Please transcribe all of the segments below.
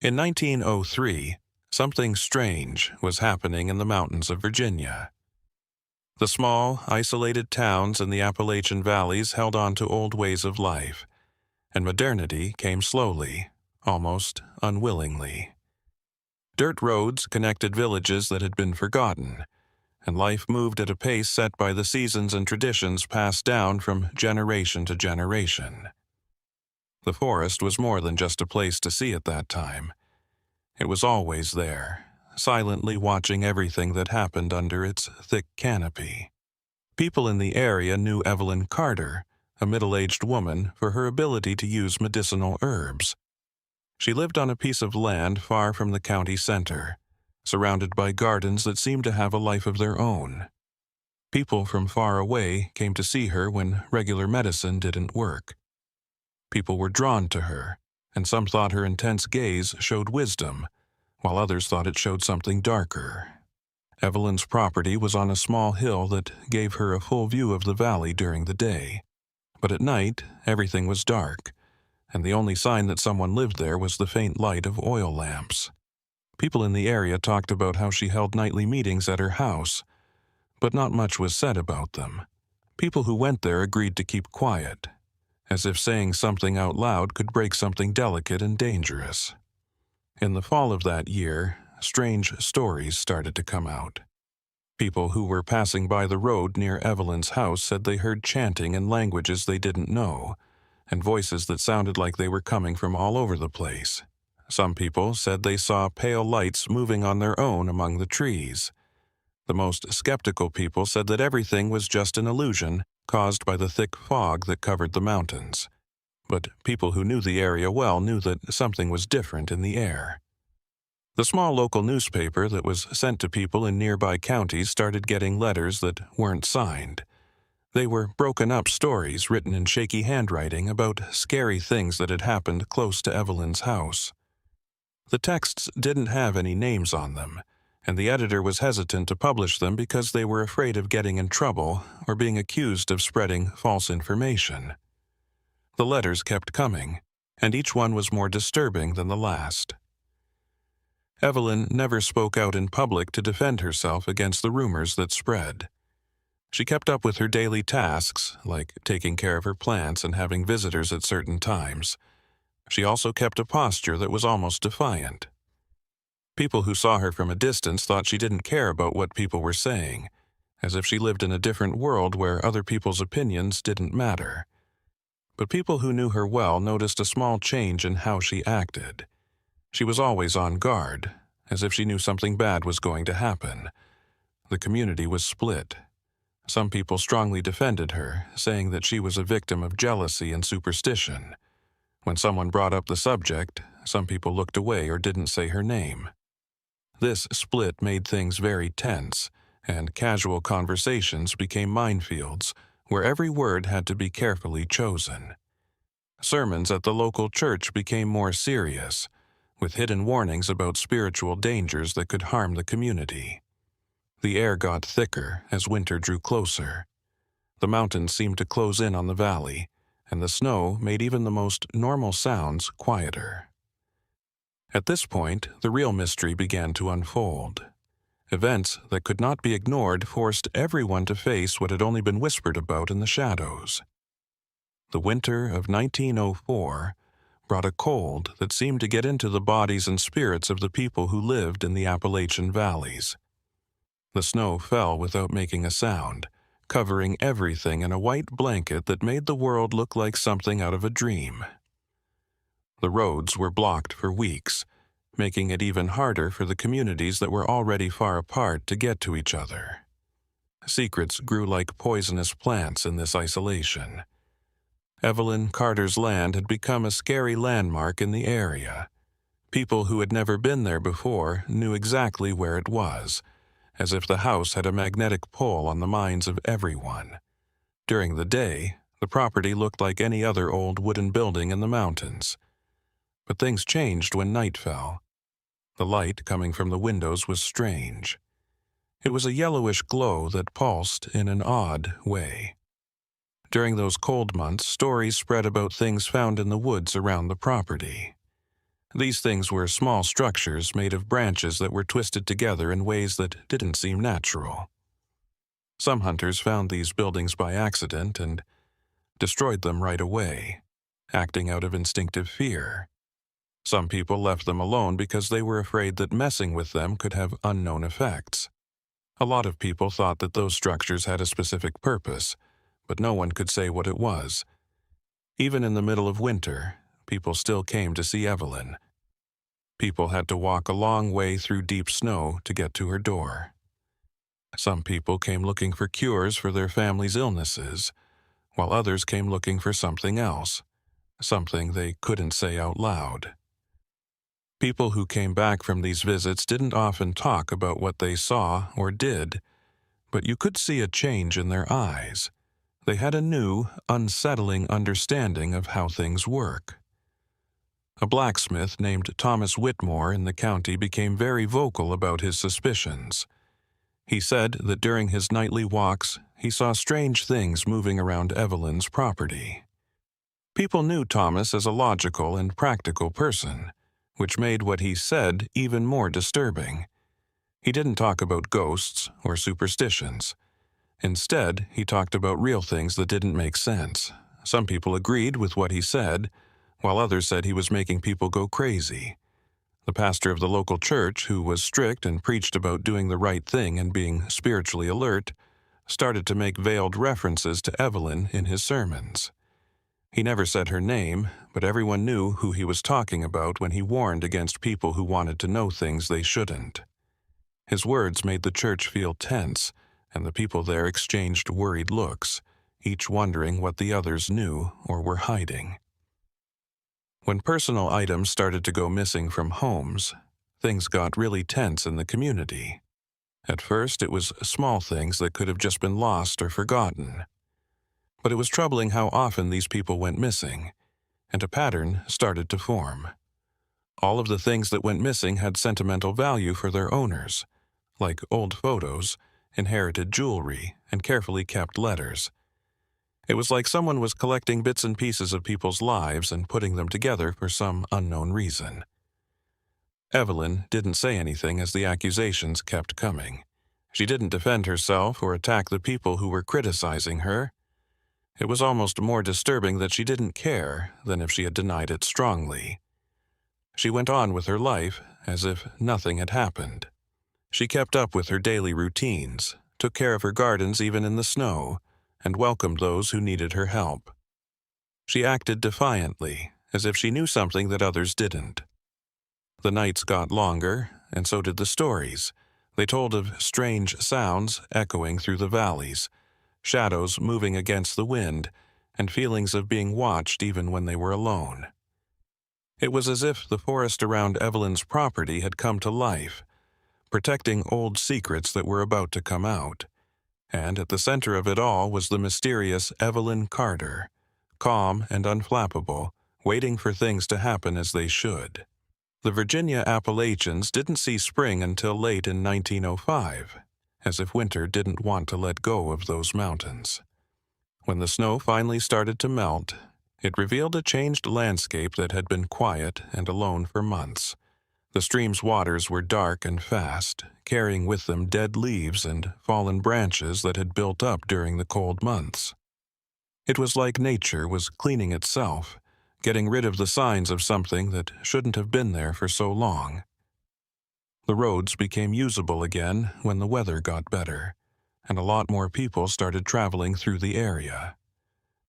In 1903, something strange was happening in the mountains of Virginia. The small, isolated towns in the Appalachian valleys held on to old ways of life, and modernity came slowly, almost unwillingly. Dirt roads connected villages that had been forgotten, and life moved at a pace set by the seasons and traditions passed down from generation to generation. The forest was more than just a place to see at that time. It was always there, silently watching everything that happened under its thick canopy. People in the area knew Evelyn Carter, a middle-aged woman, for her ability to use medicinal herbs. She lived on a piece of land far from the county center, surrounded by gardens that seemed to have a life of their own. People from far away came to see her when regular medicine didn't work. People were drawn to her, and some thought her intense gaze showed wisdom, while others thought it showed something darker. Evelyn's property was on a small hill that gave her a full view of the valley during the day. But at night, everything was dark, and the only sign that someone lived there was the faint light of oil lamps. People in the area talked about how she held nightly meetings at her house, but not much was said about them. People who went there agreed to keep quiet, as if saying something out loud could break something delicate and dangerous. In the fall of that year, strange stories started to come out. People who were passing by the road near Evelyn's house said they heard chanting in languages they didn't know, and voices that sounded like they were coming from all over the place. Some people said they saw pale lights moving on their own among the trees. The most skeptical people said that everything was just an illusion caused by the thick fog that covered the mountains. But people who knew the area well knew that something was different in the air. The small local newspaper that was sent to people in nearby counties started getting letters that weren't signed. They were broken-up stories written in shaky handwriting about scary things that had happened close to Evelyn's house. The texts didn't have any names on them, and the editor was hesitant to publish them because they were afraid of getting in trouble or being accused of spreading false information. The letters kept coming, and each one was more disturbing than the last. Evelyn never spoke out in public to defend herself against the rumors that spread. She kept up with her daily tasks, like taking care of her plants and having visitors at certain times. She also kept a posture that was almost defiant. People who saw her from a distance thought she didn't care about what people were saying, as if she lived in a different world where other people's opinions didn't matter. But people who knew her well noticed a small change in how she acted. She was always on guard, as if she knew something bad was going to happen. The community was split. Some people strongly defended her, saying that she was a victim of jealousy and superstition. When someone brought up the subject, some people looked away or didn't say her name. This split made things very tense, and casual conversations became minefields where every word had to be carefully chosen. Sermons at the local church became more serious, with hidden warnings about spiritual dangers that could harm the community. The air got thicker as winter drew closer. The mountains seemed to close in on the valley, and the snow made even the most normal sounds quieter. At this point, the real mystery began to unfold. Events that could not be ignored forced everyone to face what had only been whispered about in the shadows. The winter of 1904 brought a cold that seemed to get into the bodies and spirits of the people who lived in the Appalachian valleys. The snow fell without making a sound, covering everything in a white blanket that made the world look like something out of a dream. The roads were blocked for weeks, making it even harder for the communities that were already far apart to get to each other. Secrets grew like poisonous plants in this isolation. Evelyn Carter's land had become a scary landmark in the area. People who had never been there before knew exactly where it was, as if the house had a magnetic pull on the minds of everyone. During the day, the property looked like any other old wooden building in the mountains. But things changed when night fell. The light coming from the windows was strange. It was a yellowish glow that pulsed in an odd way. During those cold months, stories spread about things found in the woods around the property. These things were small structures made of branches that were twisted together in ways that didn't seem natural. Some hunters found these buildings by accident and destroyed them right away, acting out of instinctive fear. Some people left them alone because they were afraid that messing with them could have unknown effects. A lot of people thought that those structures had a specific purpose, but no one could say what it was. Even in the middle of winter, people still came to see Evelyn. People had to walk a long way through deep snow to get to her door. Some people came looking for cures for their family's illnesses, while others came looking for something else, something they couldn't say out loud. People who came back from these visits didn't often talk about what they saw or did, but you could see a change in their eyes. They had a new, unsettling understanding of how things work. A blacksmith named Thomas Whitmore in the county became very vocal about his suspicions. He said that during his nightly walks, he saw strange things moving around Evelyn's property. People knew Thomas as a logical and practical person, which made what he said even more disturbing. He didn't talk about ghosts or superstitions. Instead, he talked about real things that didn't make sense. Some people agreed with what he said, while others said he was making people go crazy. The pastor of the local church, who was strict and preached about doing the right thing and being spiritually alert, started to make veiled references to Evelyn in his sermons. He never said her name, but everyone knew who he was talking about when he warned against people who wanted to know things they shouldn't. His words made the church feel tense, and the people there exchanged worried looks, each wondering what the others knew or were hiding. When personal items started to go missing from homes, things got really tense in the community. At first, it was small things that could have just been lost or forgotten. But it was troubling how often these people went missing, and a pattern started to form. All of the things that went missing had sentimental value for their owners, like old photos, inherited jewelry, and carefully kept letters. It was like someone was collecting bits and pieces of people's lives and putting them together for some unknown reason. Evelyn didn't say anything as the accusations kept coming. She didn't defend herself or attack the people who were criticizing her. It was almost more disturbing that she didn't care than if she had denied it strongly. She went on with her life as if nothing had happened. She kept up with her daily routines, took care of her gardens even in the snow, and welcomed those who needed her help. She acted defiantly, as if she knew something that others didn't. The nights got longer, and so did the stories. They told of strange sounds echoing through the valleys, shadows moving against the wind, and feelings of being watched even when they were alone. It was as if the forest around Evelyn's property had come to life, protecting old secrets that were about to come out. And at the center of it all was the mysterious Evelyn Carter, calm and unflappable, waiting for things to happen as they should. The Virginia Appalachians didn't see spring until late in 1905, as if winter didn't want to let go of those mountains. When the snow finally started to melt, it revealed a changed landscape that had been quiet and alone for months. The stream's waters were dark and fast, carrying with them dead leaves and fallen branches that had built up during the cold months. It was like nature was cleaning itself, getting rid of the signs of something that shouldn't have been there for so long. The roads became usable again when the weather got better, and a lot more people started traveling through the area.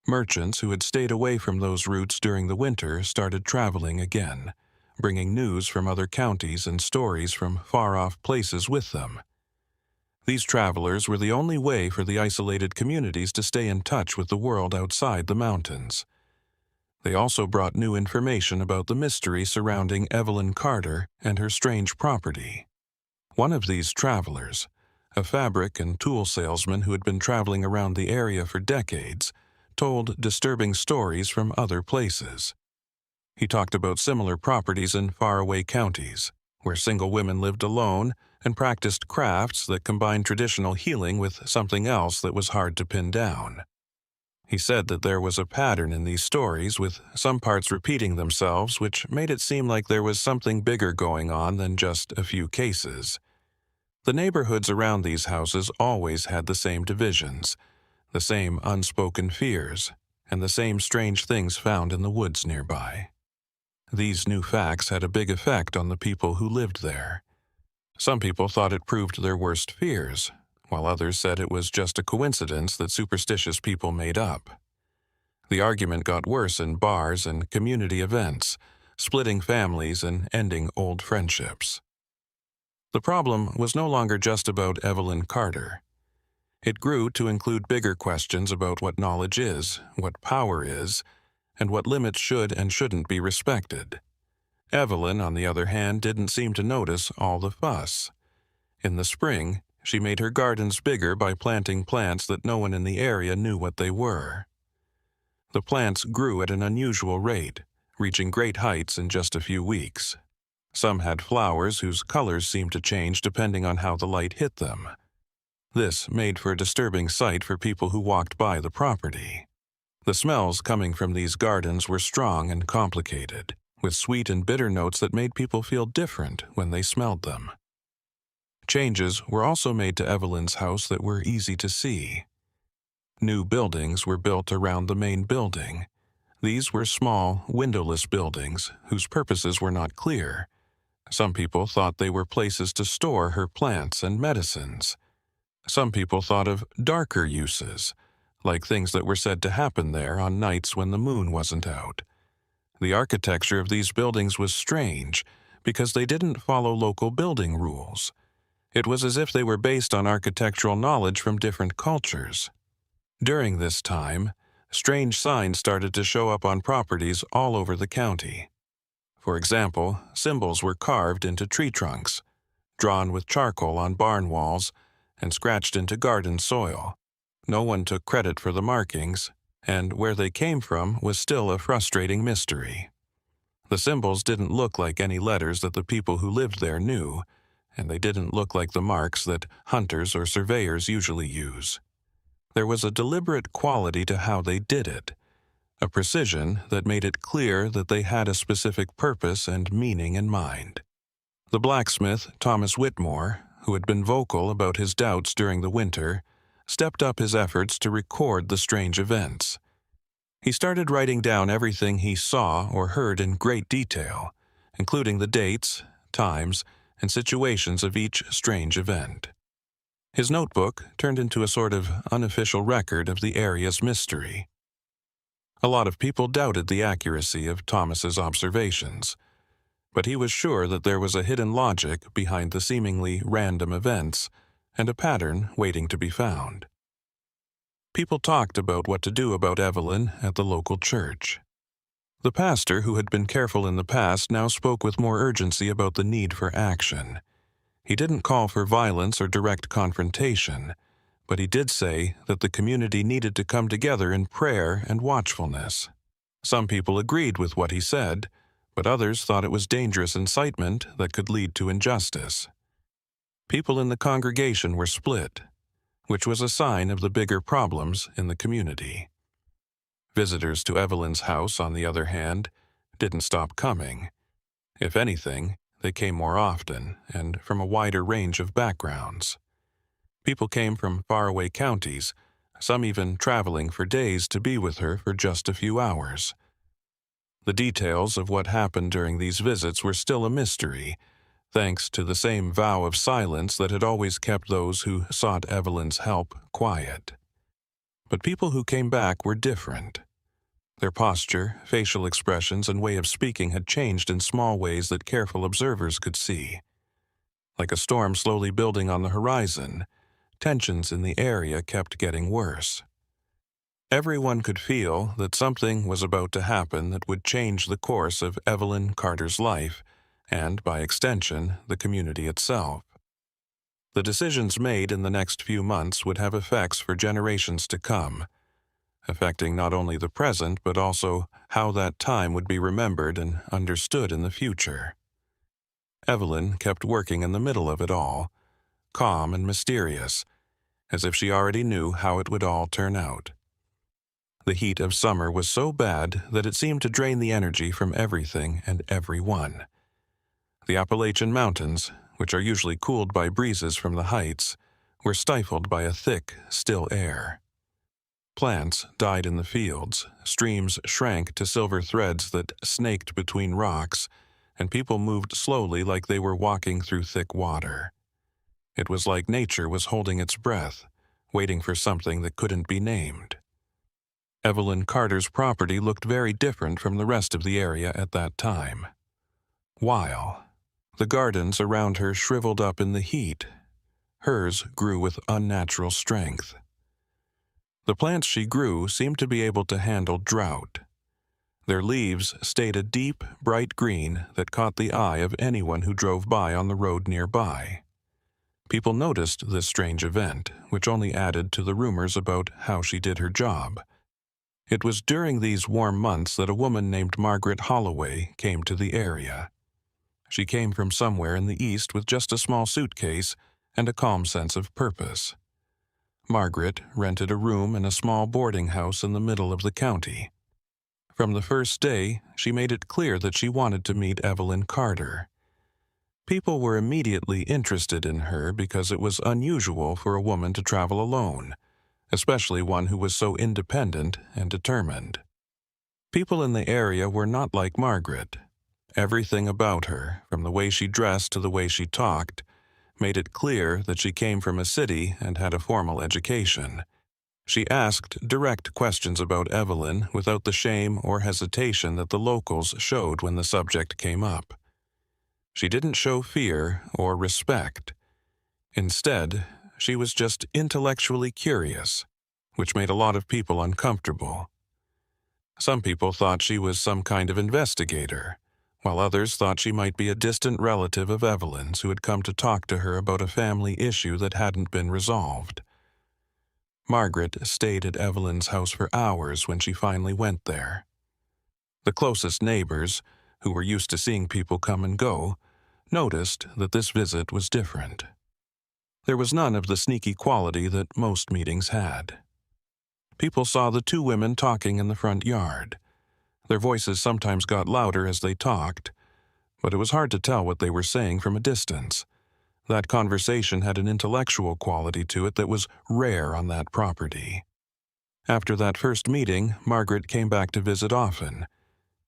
Merchants who had stayed away from those routes during the winter started traveling again, bringing news from other counties and stories from far-off places with them. These travelers were the only way for the isolated communities to stay in touch with the world outside the mountains. They also brought new information about the mystery surrounding Evelyn Carter and her strange property. One of these travelers, a fabric and tool salesman who had been traveling around the area for decades, told disturbing stories from other places. He talked about similar properties in faraway counties, where single women lived alone and practiced crafts that combined traditional healing with something else that was hard to pin down. He said that there was a pattern in these stories, with some parts repeating themselves, which made it seem like there was something bigger going on than just a few cases. The neighborhoods around these houses always had the same divisions, the same unspoken fears, and the same strange things found in the woods nearby. These new facts had a big effect on the people who lived there. Some people thought it proved their worst fears, while others said it was just a coincidence that superstitious people made up. The argument got worse in bars and community events, splitting families and ending old friendships. The problem was no longer just about Evelyn Carter. It grew to include bigger questions about what knowledge is, what power is, and what limits should and shouldn't be respected. Evelyn, on the other hand, didn't seem to notice all the fuss. In the spring, she made her gardens bigger by planting plants that no one in the area knew what they were. The plants grew at an unusual rate, reaching great heights in just a few weeks. Some had flowers whose colors seemed to change depending on how the light hit them. This made for a disturbing sight for people who walked by the property. The smells coming from these gardens were strong and complicated, with sweet and bitter notes that made people feel different when they smelled them. Changes were also made to Evelyn's house that were easy to see. New buildings were built around the main building. These were small, windowless buildings whose purposes were not clear. Some people thought they were places to store her plants and medicines. Some people thought of darker uses, like things that were said to happen there on nights when the moon wasn't out. The architecture of these buildings was strange because they didn't follow local building rules. It was as if they were based on architectural knowledge from different cultures. During this time, strange signs started to show up on properties all over the county. For example, symbols were carved into tree trunks, drawn with charcoal on barn walls, and scratched into garden soil. No one took credit for the markings, and where they came from was still a frustrating mystery. The symbols didn't look like any letters that the people who lived there knew, and they didn't look like the marks that hunters or surveyors usually use. There was a deliberate quality to how they did it, a precision that made it clear that they had a specific purpose and meaning in mind. The blacksmith, Thomas Whitmore, who had been vocal about his doubts during the winter, stepped up his efforts to record the strange events. He started writing down everything he saw or heard in great detail, including the dates, times, and situations of each strange event. His notebook turned into a sort of unofficial record of the area's mystery. A lot of people doubted the accuracy of Thomas's observations, but he was sure that there was a hidden logic behind the seemingly random events and a pattern waiting to be found. People talked about what to do about Evelyn at the local church. The pastor, who had been careful in the past, now spoke with more urgency about the need for action. He didn't call for violence or direct confrontation, but he did say that the community needed to come together in prayer and watchfulness. Some people agreed with what he said, but others thought it was dangerous incitement that could lead to injustice. People in the congregation were split, which was a sign of the bigger problems in the community. Visitors to Evelyn's house, on the other hand, didn't stop coming. If anything, they came more often and from a wider range of backgrounds. People came from faraway counties, some even traveling for days to be with her for just a few hours. The details of what happened during these visits were still a mystery, thanks to the same vow of silence that had always kept those who sought Evelyn's help quiet. But people who came back were different. Their posture, facial expressions, and way of speaking had changed in small ways that careful observers could see. Like a storm slowly building on the horizon, tensions in the area kept getting worse. Everyone could feel that something was about to happen that would change the course of Evelyn Carter's life, and, by extension, the community itself. The decisions made in the next few months would have effects for generations to come, affecting not only the present but also how that time would be remembered and understood in the future. Evelyn kept working in the middle of it all, calm and mysterious, as if she already knew how it would all turn out. The heat of summer was so bad that it seemed to drain the energy from everything and everyone. The Appalachian Mountains, which are usually cooled by breezes from the heights, were stifled by a thick, still air. Plants died in the fields, streams shrank to silver threads that snaked between rocks, and people moved slowly like they were walking through thick water. It was like nature was holding its breath, waiting for something that couldn't be named. Evelyn Carter's property looked very different from the rest of the area at that time. While the gardens around her shriveled up in the heat, hers grew with unnatural strength. The plants she grew seemed to be able to handle drought. Their leaves stayed a deep, bright green that caught the eye of anyone who drove by on the road nearby. People noticed this strange event, which only added to the rumors about how she did her job. It was during these warm months that a woman named Margaret Holloway came to the area. She came from somewhere in the east with just a small suitcase and a calm sense of purpose. Margaret rented a room in a small boarding house in the middle of the county. From the first day, she made it clear that she wanted to meet Evelyn Carter. People were immediately interested in her because it was unusual for a woman to travel alone, especially one who was so independent and determined. People in the area were not like Margaret. Everything about her, from the way she dressed to the way she talked, made it clear that she came from a city and had a formal education. She asked direct questions about Evelyn without the shame or hesitation that the locals showed when the subject came up. She didn't show fear or respect. Instead, she was just intellectually curious, which made a lot of people uncomfortable. Some people thought she was some kind of investigator, while others thought she might be a distant relative of Evelyn's who had come to talk to her about a family issue that hadn't been resolved. Margaret stayed at Evelyn's house for hours when she finally went there. The closest neighbors, who were used to seeing people come and go, noticed that this visit was different. There was none of the sneaky quality that most meetings had. People saw the two women talking in the front yard. Their voices sometimes got louder as they talked, but it was hard to tell what they were saying from a distance. That conversation had an intellectual quality to it that was rare on that property. After that first meeting, Margaret came back to visit often.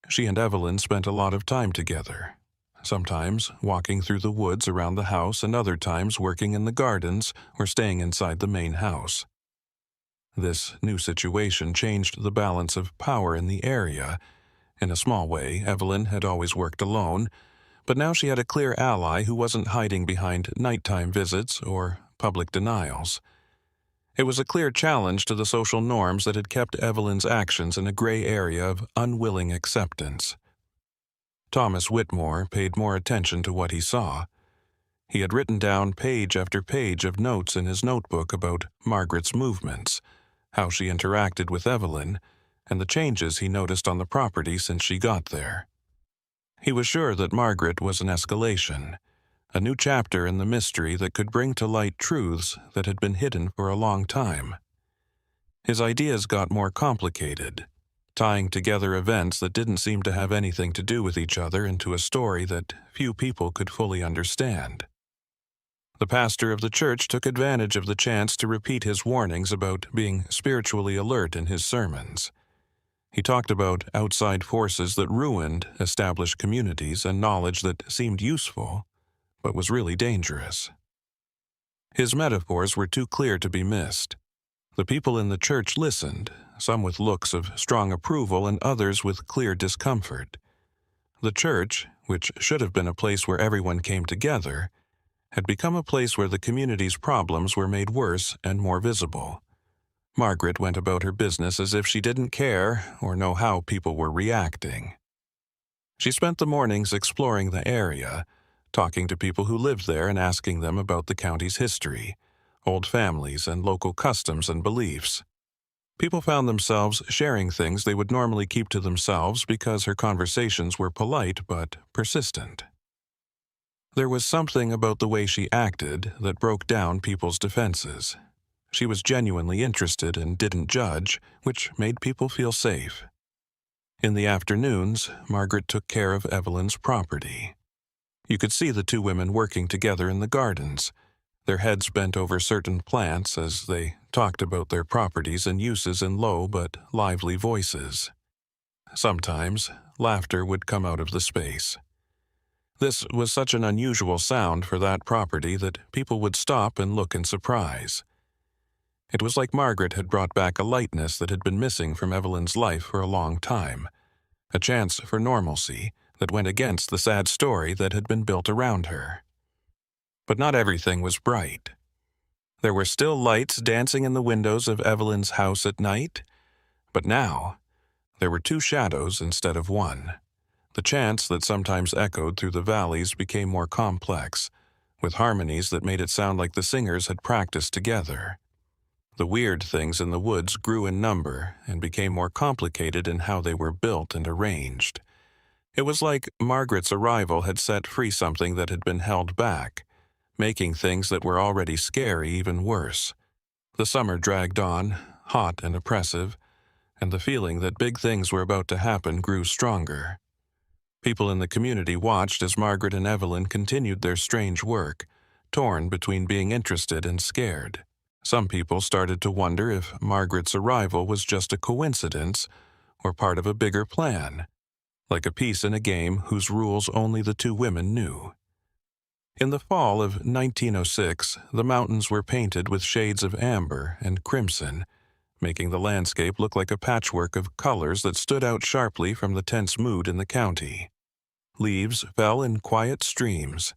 She and Evelyn spent a lot of time together, sometimes walking through the woods around the house and other times working in the gardens or staying inside the main house. This new situation changed the balance of power in the area. In a small way, Evelyn had always worked alone, but now she had a clear ally who wasn't hiding behind nighttime visits or public denials. It was a clear challenge to the social norms that had kept Evelyn's actions in a gray area of unwilling acceptance. Thomas Whitmore paid more attention to what he saw. He had written down page after page of notes in his notebook about Margaret's movements, how she interacted with Evelyn, and the changes he noticed on the property since she got there. He was sure that Margaret was an escalation, a new chapter in the mystery that could bring to light truths that had been hidden for a long time. His ideas got more complicated, tying together events that didn't seem to have anything to do with each other into a story that few people could fully understand. The pastor of the church took advantage of the chance to repeat his warnings about being spiritually alert in his sermons. He talked about outside forces that ruined established communities and knowledge that seemed useful, but was really dangerous. His metaphors were too clear to be missed. The people in the church listened, some with looks of strong approval and others with clear discomfort. The church, which should have been a place where everyone came together, had become a place where the community's problems were made worse and more visible. Margaret went about her business as if she didn't care or know how people were reacting. She spent the mornings exploring the area, talking to people who lived there and asking them about the county's history, old families, and local customs and beliefs. People found themselves sharing things they would normally keep to themselves because her conversations were polite but persistent. There was something about the way she acted that broke down people's defenses. She was genuinely interested and didn't judge, which made people feel safe. In the afternoons, Margaret took care of Evelyn's property. You could see the two women working together in the gardens, their heads bent over certain plants as they talked about their properties and uses in low but lively voices. Sometimes, laughter would come out of the space. This was such an unusual sound for that property that people would stop and look in surprise. It was like Margaret had brought back a lightness that had been missing from Evelyn's life for a long time, a chance for normalcy that went against the sad story that had been built around her. But not everything was bright. There were still lights dancing in the windows of Evelyn's house at night, but now there were two shadows instead of one. The chants that sometimes echoed through the valleys became more complex, with harmonies that made it sound like the singers had practiced together. The weird things in the woods grew in number and became more complicated in how they were built and arranged. It was like Margaret's arrival had set free something that had been held back, making things that were already scary even worse. The summer dragged on, hot and oppressive, and the feeling that big things were about to happen grew stronger. People in the community watched as Margaret and Evelyn continued their strange work, torn between being interested and scared. Some people started to wonder if Margaret's arrival was just a coincidence or part of a bigger plan, like a piece in a game whose rules only the two women knew. In the fall of 1906, the mountains were painted with shades of amber and crimson, making the landscape look like a patchwork of colors that stood out sharply from the tense mood in the county. Leaves fell in quiet streams,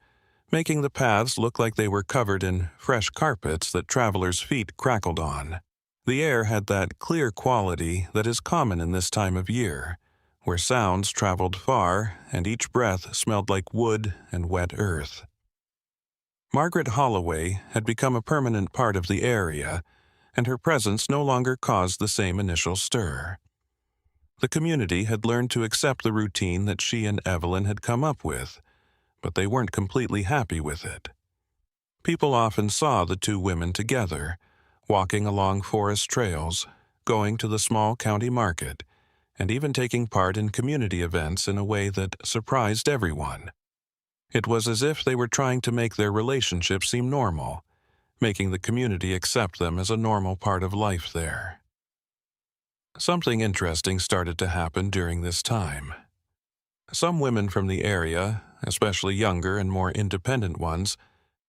making the paths look like they were covered in fresh carpets that travelers' feet crackled on. The air had that clear quality that is common in this time of year, where sounds traveled far and each breath smelled like wood and wet earth. Margaret Holloway had become a permanent part of the area, and her presence no longer caused the same initial stir. The community had learned to accept the routine that she and Evelyn had come up with, but they weren't completely happy with it. People often saw the two women together, walking along forest trails, going to the small county market, and even taking part in community events in a way that surprised everyone. It was as if they were trying to make their relationship seem normal, making the community accept them as a normal part of life there. Something interesting started to happen during this time. Some women from the area, especially younger and more independent ones,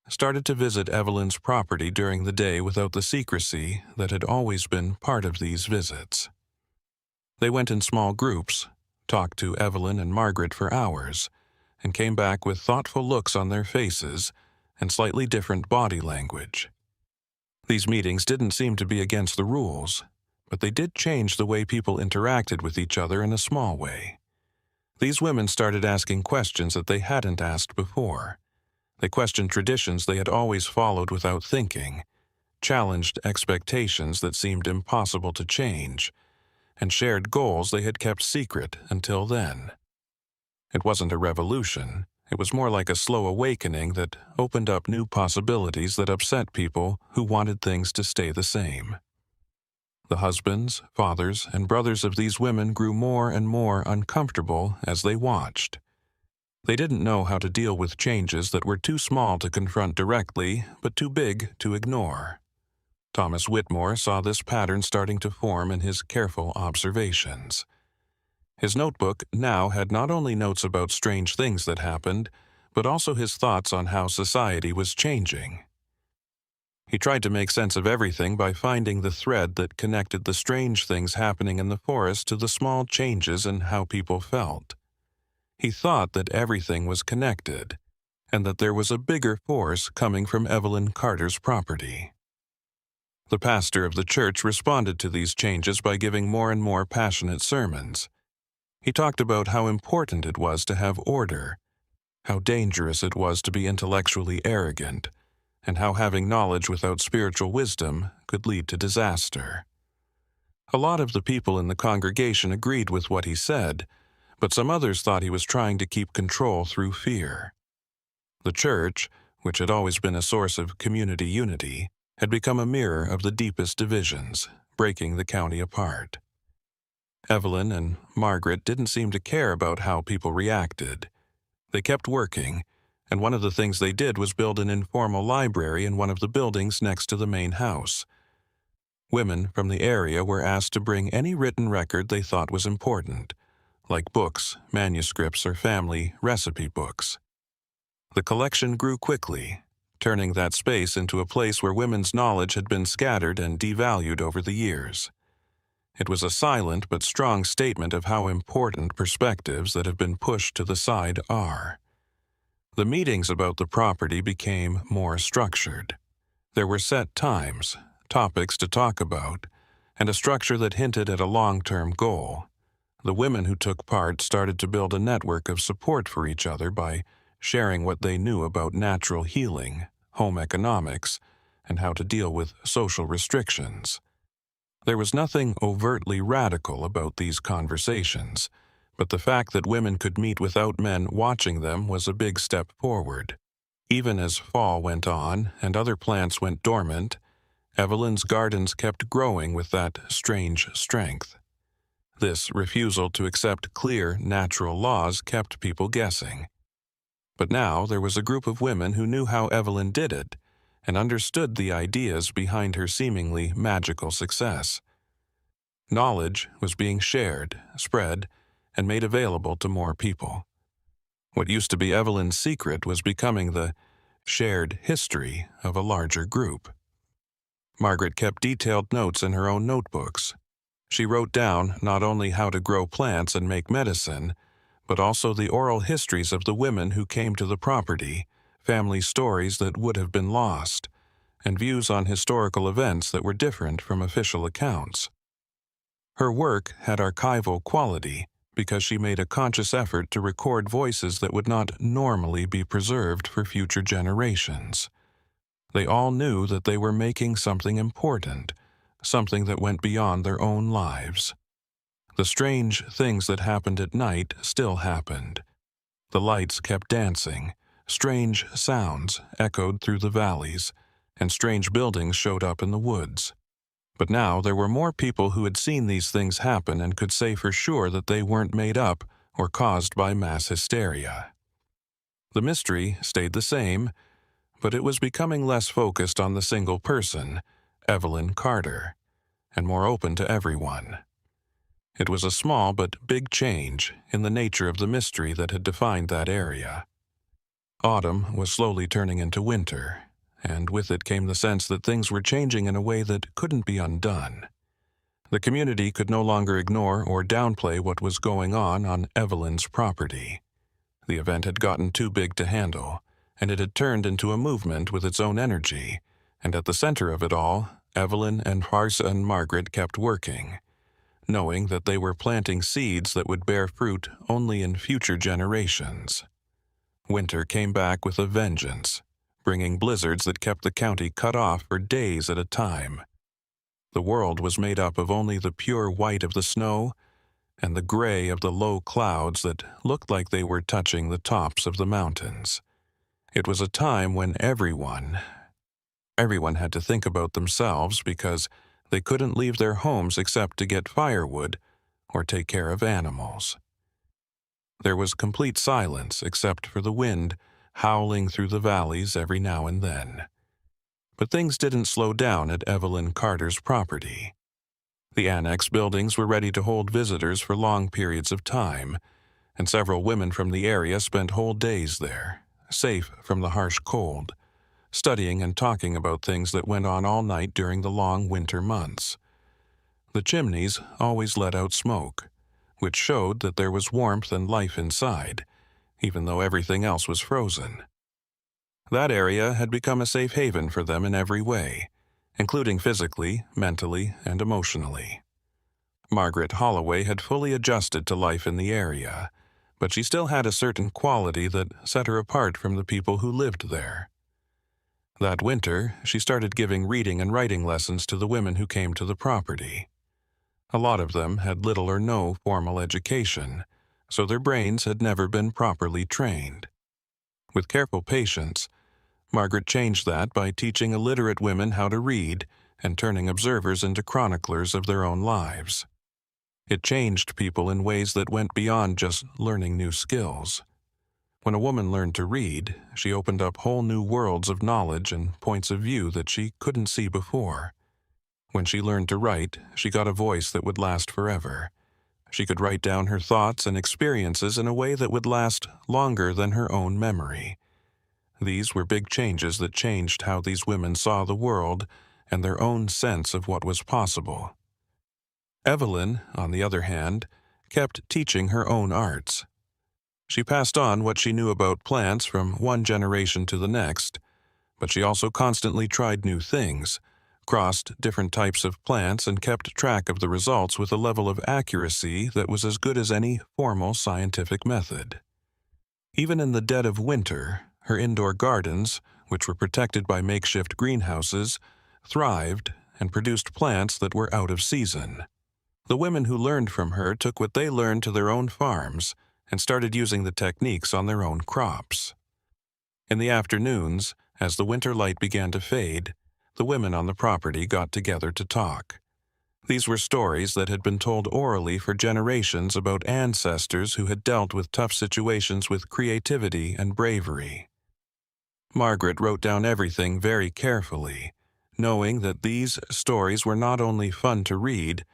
started to visit Evelyn's property during the day without the secrecy that had always been part of these visits. They went in small groups, talked to Evelyn and Margaret for hours, and came back with thoughtful looks on their faces and slightly different body language. These meetings didn't seem to be against the rules, but they did change the way people interacted with each other in a small way. These women started asking questions that they hadn't asked before. They questioned traditions they had always followed without thinking, challenged expectations that seemed impossible to change, and shared goals they had kept secret until then. It wasn't a revolution. It was more like a slow awakening that opened up new possibilities that upset people who wanted things to stay the same. The husbands, fathers, and brothers of these women grew more and more uncomfortable as they watched. They didn't know how to deal with changes that were too small to confront directly, but too big to ignore. Thomas Whitmore saw this pattern starting to form in his careful observations. His notebook now had not only notes about strange things that happened, but also his thoughts on how society was changing. He tried to make sense of everything by finding the thread that connected the strange things happening in the forest to the small changes in how people felt. He thought that everything was connected, and that there was a bigger force coming from Evelyn Carter's property. The pastor of the church responded to these changes by giving more and more passionate sermons. He talked about how important it was to have order, how dangerous it was to be intellectually arrogant, and how having knowledge without spiritual wisdom could lead to disaster. A lot of the people in the congregation agreed with what he said, but some others thought he was trying to keep control through fear. The church, which had always been a source of community unity, had become a mirror of the deepest divisions, breaking the county apart. Evelyn and Margaret didn't seem to care about how people reacted. They kept working, and one of the things they did was build an informal library in one of the buildings next to the main house. Women from the area were asked to bring any written record they thought was important, like books, manuscripts, or family recipe books. The collection grew quickly, turning that space into a place where women's knowledge had been scattered and devalued over the years. It was a silent but strong statement of how important perspectives that have been pushed to the side are. The meetings about the property became more structured. There were set times, topics to talk about, and a structure that hinted at a long-term goal. The women who took part started to build a network of support for each other by sharing what they knew about natural healing, home economics, and how to deal with social restrictions. There was nothing overtly radical about these conversations, but the fact that women could meet without men watching them was a big step forward. Even as fall went on and other plants went dormant, Evelyn's gardens kept growing with that strange strength. This refusal to accept clear, natural laws kept people guessing. But now there was a group of women who knew how Evelyn did it and understood the ideas behind her seemingly magical success. Knowledge was being shared, spread, and made available to more people. What used to be Evelyn's secret was becoming the shared history of a larger group. Margaret kept detailed notes in her own notebooks. She wrote down not only how to grow plants and make medicine, but also the oral histories of the women who came to the property, family stories that would have been lost, and views on historical events that were different from official accounts. Her work had archival quality because she made a conscious effort to record voices that would not normally be preserved for future generations. They all knew that they were making something important, something that went beyond their own lives. The strange things that happened at night still happened. The lights kept dancing, strange sounds echoed through the valleys, and strange buildings showed up in the woods. But now there were more people who had seen these things happen and could say for sure that they weren't made up or caused by mass hysteria. The mystery stayed the same, but it was becoming less focused on the single person, Evelyn Carter, and more open to everyone. It was a small but big change in the nature of the mystery that had defined that area. Autumn was slowly turning into winter, and with it came the sense that things were changing in a way that couldn't be undone. The community could no longer ignore or downplay what was going on Evelyn's property. The event had gotten too big to handle, and it had turned into a movement with its own energy, and at the center of it all, Evelyn and Harsa and Margaret kept working, knowing that they were planting seeds that would bear fruit only in future generations. Winter came back with a vengeance, bringing blizzards that kept the county cut off for days at a time. The world was made up of only the pure white of the snow and the gray of the low clouds that looked like they were touching the tops of the mountains. It was a time when everyone had to think about themselves because they couldn't leave their homes except to get firewood or take care of animals. There was complete silence except for the wind howling through the valleys every now and then. But things didn't slow down at Evelyn Carter's property. The annex buildings were ready to hold visitors for long periods of time, and several women from the area spent whole days there, safe from the harsh cold, studying and talking about things that went on all night during the long winter months. The chimneys always let out smoke, which showed that there was warmth and life inside, even though everything else was frozen. That area had become a safe haven for them in every way, including physically, mentally, and emotionally. Margaret Holloway had fully adjusted to life in the area, but she still had a certain quality that set her apart from the people who lived there. That winter, she started giving reading and writing lessons to the women who came to the property. A lot of them had little or no formal education, so their brains had never been properly trained. With careful patience, Margaret changed that by teaching illiterate women how to read and turning observers into chroniclers of their own lives. It changed people in ways that went beyond just learning new skills. When a woman learned to read, she opened up whole new worlds of knowledge and points of view that she couldn't see before. When she learned to write, she got a voice that would last forever. She could write down her thoughts and experiences in a way that would last longer than her own memory. These were big changes that changed how these women saw the world and their own sense of what was possible. Evelyn, on the other hand, kept teaching her own arts. She passed on what she knew about plants from one generation to the next, but she also constantly tried new things, crossed different types of plants, and kept track of the results with a level of accuracy that was as good as any formal scientific method. Even in the dead of winter, her indoor gardens, which were protected by makeshift greenhouses, thrived and produced plants that were out of season. The women who learned from her took what they learned to their own farms and started using the techniques on their own crops. In the afternoons, as the winter light began to fade, the women on the property got together to talk. These were stories that had been told orally for generations about ancestors who had dealt with tough situations with creativity and bravery. Margaret wrote down everything very carefully, knowing that these stories were not only fun to read,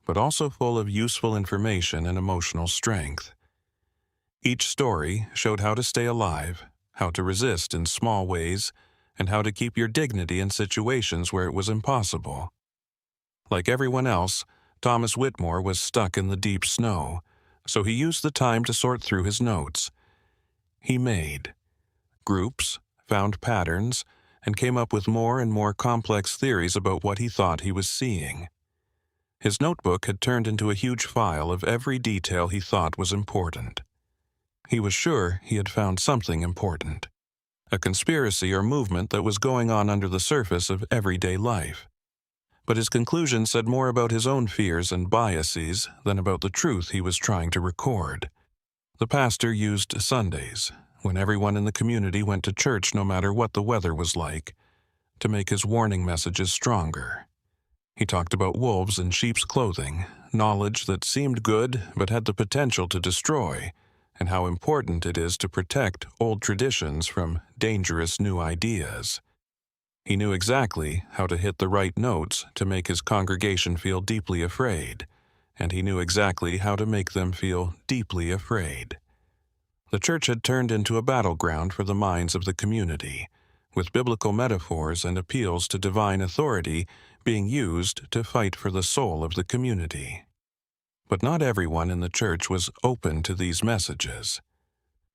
but also full of useful information and emotional strength. Each story showed how to stay alive, how to resist in small ways, and how to keep your dignity in situations where it was impossible. Like everyone else, Thomas Whitmore was stuck in the deep snow, so he used the time to sort through his notes. He made groups, found patterns, and came up with more and more complex theories about what he thought he was seeing. His notebook had turned into a huge file of every detail he thought was important. He was sure he had found something important, a conspiracy or movement that was going on under the surface of everyday life. But his conclusion said more about his own fears and biases than about the truth he was trying to record. The pastor used Sundays, when everyone in the community went to church no matter what the weather was like, to make his warning messages stronger. He talked about wolves in sheep's clothing, knowledge that seemed good but had the potential to destroy, and how important it is to protect old traditions from dangerous new ideas. He knew exactly how to hit the right notes to make his congregation feel deeply afraid, and he knew exactly how to make them feel deeply afraid. The church had turned into a battleground for the minds of the community, with biblical metaphors and appeals to divine authority being used to fight for the soul of the community. But not everyone in the church was open to these messages.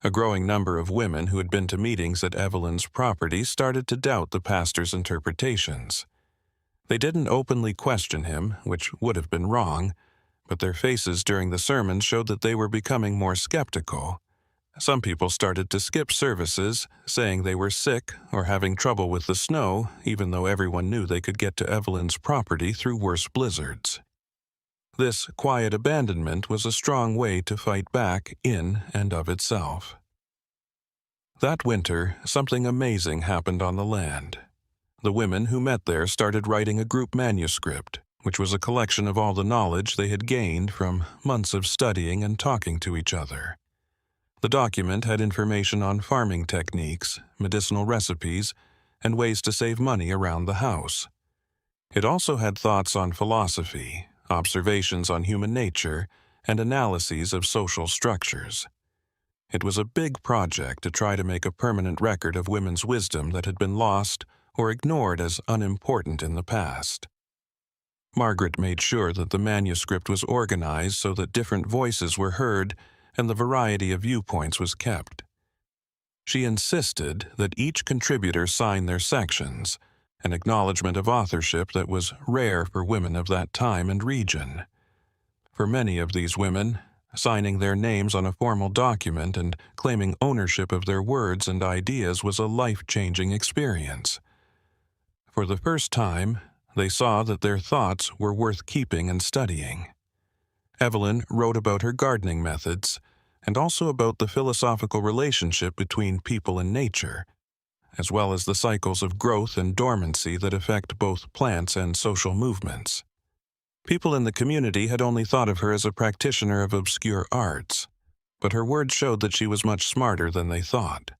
A growing number of women who had been to meetings at Evelyn's property started to doubt the pastor's interpretations. They didn't openly question him, which would have been wrong, but their faces during the sermons showed that they were becoming more skeptical. Some people started to skip services, saying they were sick or having trouble with the snow, even though everyone knew they could get to Evelyn's property through worse blizzards. This quiet abandonment was a strong way to fight back in and of itself. That winter, something amazing happened on the land. The women who met there started writing a group manuscript, which was a collection of all the knowledge they had gained from months of studying and talking to each other. The document had information on farming techniques, medicinal recipes, and ways to save money around the house. It also had thoughts on philosophy, observations on human nature, and analyses of social structures. It was a big project to try to make a permanent record of women's wisdom that had been lost or ignored as unimportant in the past. Margaret made sure that the manuscript was organized so that different voices were heard and the variety of viewpoints was kept. She insisted that each contributor sign their sections, an acknowledgement of authorship that was rare for women of that time and region. For many of these women, signing their names on a formal document and claiming ownership of their words and ideas was a life-changing experience. For the first time, they saw that their thoughts were worth keeping and studying. Evelyn wrote about her gardening methods and also about the philosophical relationship between people and nature, as well as the cycles of growth and dormancy that affect both plants and social movements. People in the community had only thought of her as a practitioner of obscure arts, but her words showed that she was much smarter than they thought.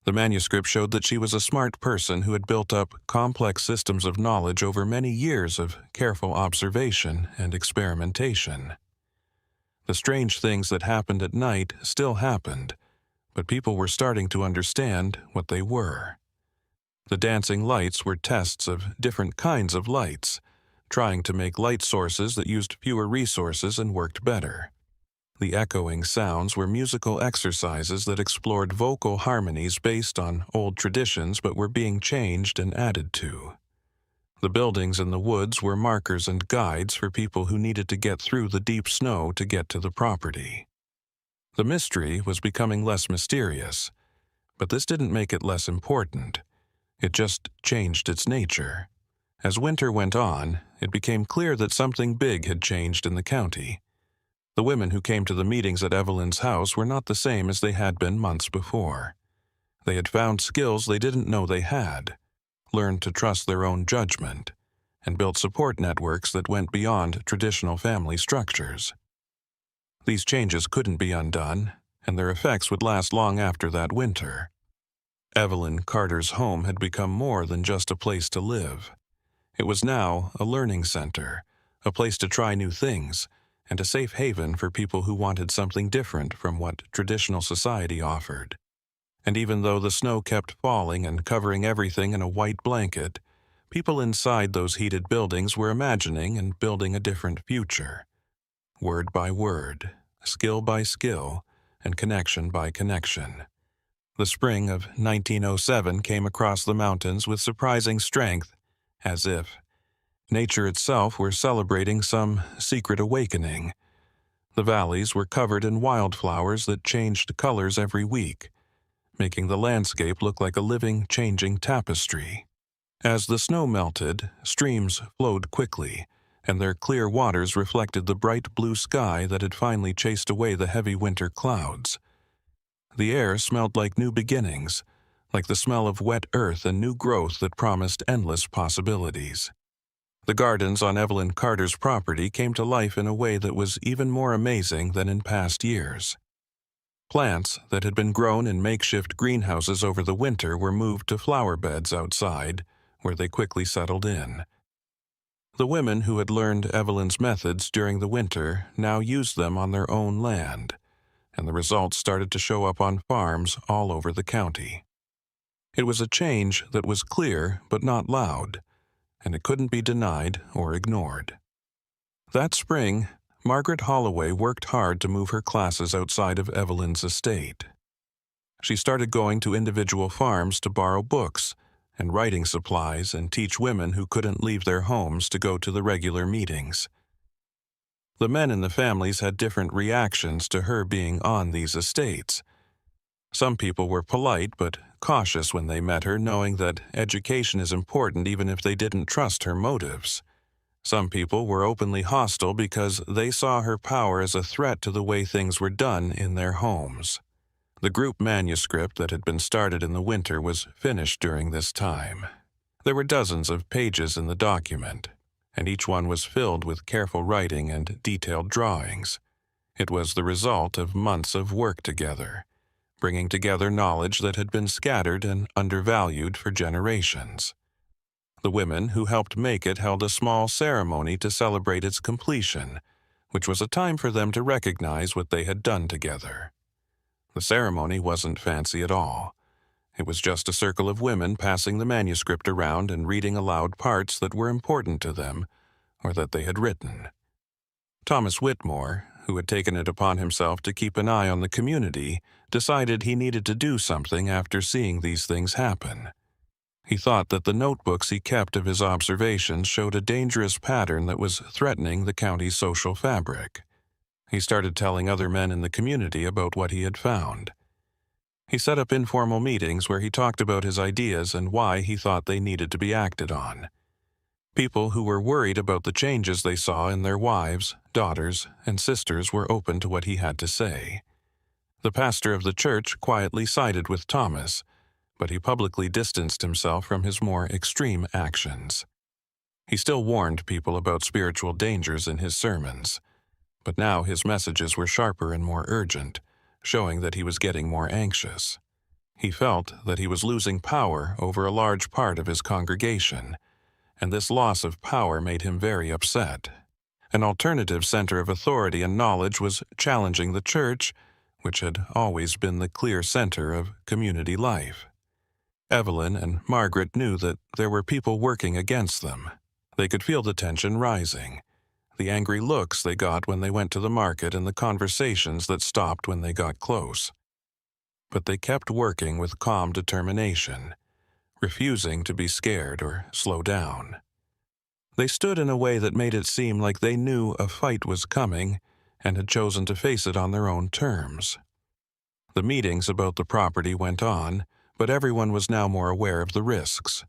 The manuscript showed that she was a smart person who had built up complex systems of knowledge over many years of careful observation and experimentation. The strange things that happened at night still happened, but people were starting to understand what they were. The dancing lights were tests of different kinds of lights, trying to make light sources that used fewer resources and worked better. The echoing sounds were musical exercises that explored vocal harmonies based on old traditions but were being changed and added to. The buildings in the woods were markers and guides for people who needed to get through the deep snow to get to the property. The mystery was becoming less mysterious, but this didn't make it less important. It just changed its nature. As winter went on, it became clear that something big had changed in the county. The women who came to the meetings at Evelyn's house were not the same as they had been months before. They had found skills they didn't know they had, learned to trust their own judgment, and built support networks that went beyond traditional family structures. These changes couldn't be undone, and their effects would last long after that winter. Evelyn Carter's home had become more than just a place to live. It was now a learning center, a place to try new things, and a safe haven for people who wanted something different from what traditional society offered. And even though the snow kept falling and covering everything in a white blanket, people inside those heated buildings were imagining and building a different future. Word by word, skill by skill, and connection by connection. The spring of 1907 came across the mountains with surprising strength, as if nature itself were celebrating some secret awakening. The valleys were covered in wildflowers that changed colors every week, making the landscape look like a living, changing tapestry. As the snow melted, streams flowed quickly, and their clear waters reflected the bright blue sky that had finally chased away the heavy winter clouds. The air smelled like new beginnings, like the smell of wet earth and new growth that promised endless possibilities. The gardens on Evelyn Carter's property came to life in a way that was even more amazing than in past years. Plants that had been grown in makeshift greenhouses over the winter were moved to flower beds outside, where they quickly settled in. The women who had learned Evelyn's methods during the winter now used them on their own land, and the results started to show up on farms all over the county. It was a change that was clear but not loud, and it couldn't be denied or ignored. That spring, Margaret Holloway worked hard to move her classes outside of Evelyn's estate. She started going to individual farms to borrow books and writing supplies and teach women who couldn't leave their homes to go to the regular meetings. The men in the families had different reactions to her being on these estates. Some people were polite but cautious when they met her, knowing that education is important even if they didn't trust her motives. Some people were openly hostile because they saw her power as a threat to the way things were done in their homes. The group manuscript that had been started in the winter was finished during this time. There were dozens of pages in the document, and each one was filled with careful writing and detailed drawings. It was the result of months of work together, bringing together knowledge that had been scattered and undervalued for generations. The women who helped make it held a small ceremony to celebrate its completion, which was a time for them to recognize what they had done together. The ceremony wasn't fancy at all. It was just a circle of women passing the manuscript around and reading aloud parts that were important to them or that they had written. Thomas Whitmore, who had taken it upon himself to keep an eye on the community, decided he needed to do something after seeing these things happen. He thought that the notebooks he kept of his observations showed a dangerous pattern that was threatening the county's social fabric. He started telling other men in the community about what he had found. He set up informal meetings where he talked about his ideas and why he thought they needed to be acted on. People who were worried about the changes they saw in their wives, daughters, and sisters were open to what he had to say. The pastor of the church quietly sided with Thomas, but he publicly distanced himself from his more extreme actions. He still warned people about spiritual dangers in his sermons, but now his messages were sharper and more urgent, showing that he was getting more anxious. He felt that he was losing power over a large part of his congregation, and this loss of power made him very upset. An alternative center of authority and knowledge was challenging the church, which had always been the clear center of community life. Evelyn and Margaret knew that there were people working against them. They could feel the tension rising, the angry looks they got when they went to the market and the conversations that stopped when they got close. But they kept working with calm determination, refusing to be scared or slow down. They stood in a way that made it seem like they knew a fight was coming and had chosen to face it on their own terms. The meetings about the property went on, but everyone was now more aware of the risks.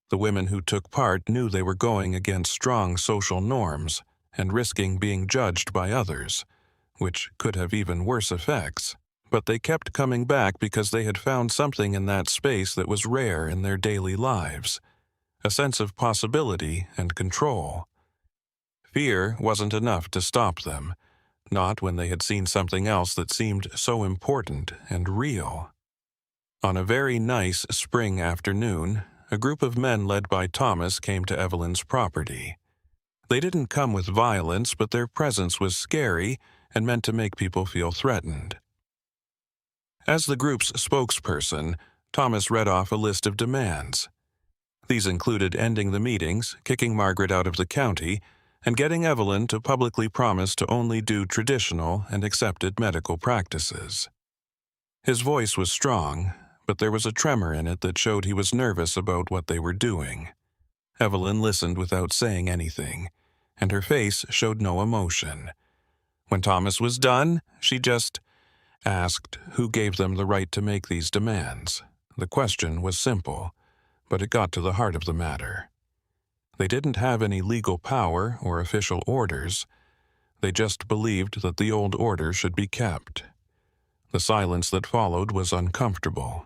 The women who took part knew they were going against strong social norms and risking being judged by others, which could have even worse effects. But they kept coming back because they had found something in that space that was rare in their daily lives, a sense of possibility and control. Fear wasn't enough to stop them, not when they had seen something else that seemed so important and real. On a very nice spring afternoon, a group of men led by Thomas came to Evelyn's property. They didn't come with violence, but their presence was scary and meant to make people feel threatened. As the group's spokesperson, Thomas read off a list of demands. These included ending the meetings, kicking Margaret out of the county, and getting Evelyn to publicly promise to only do traditional and accepted medical practices. His voice was strong, but there was a tremor in it that showed he was nervous about what they were doing. Evelyn listened without saying anything, and her face showed no emotion. When Thomas was done, she just asked who gave them the right to make these demands. The question was simple, but it got to the heart of the matter. They didn't have any legal power or official orders. They just believed that the old order should be kept. The silence that followed was uncomfortable.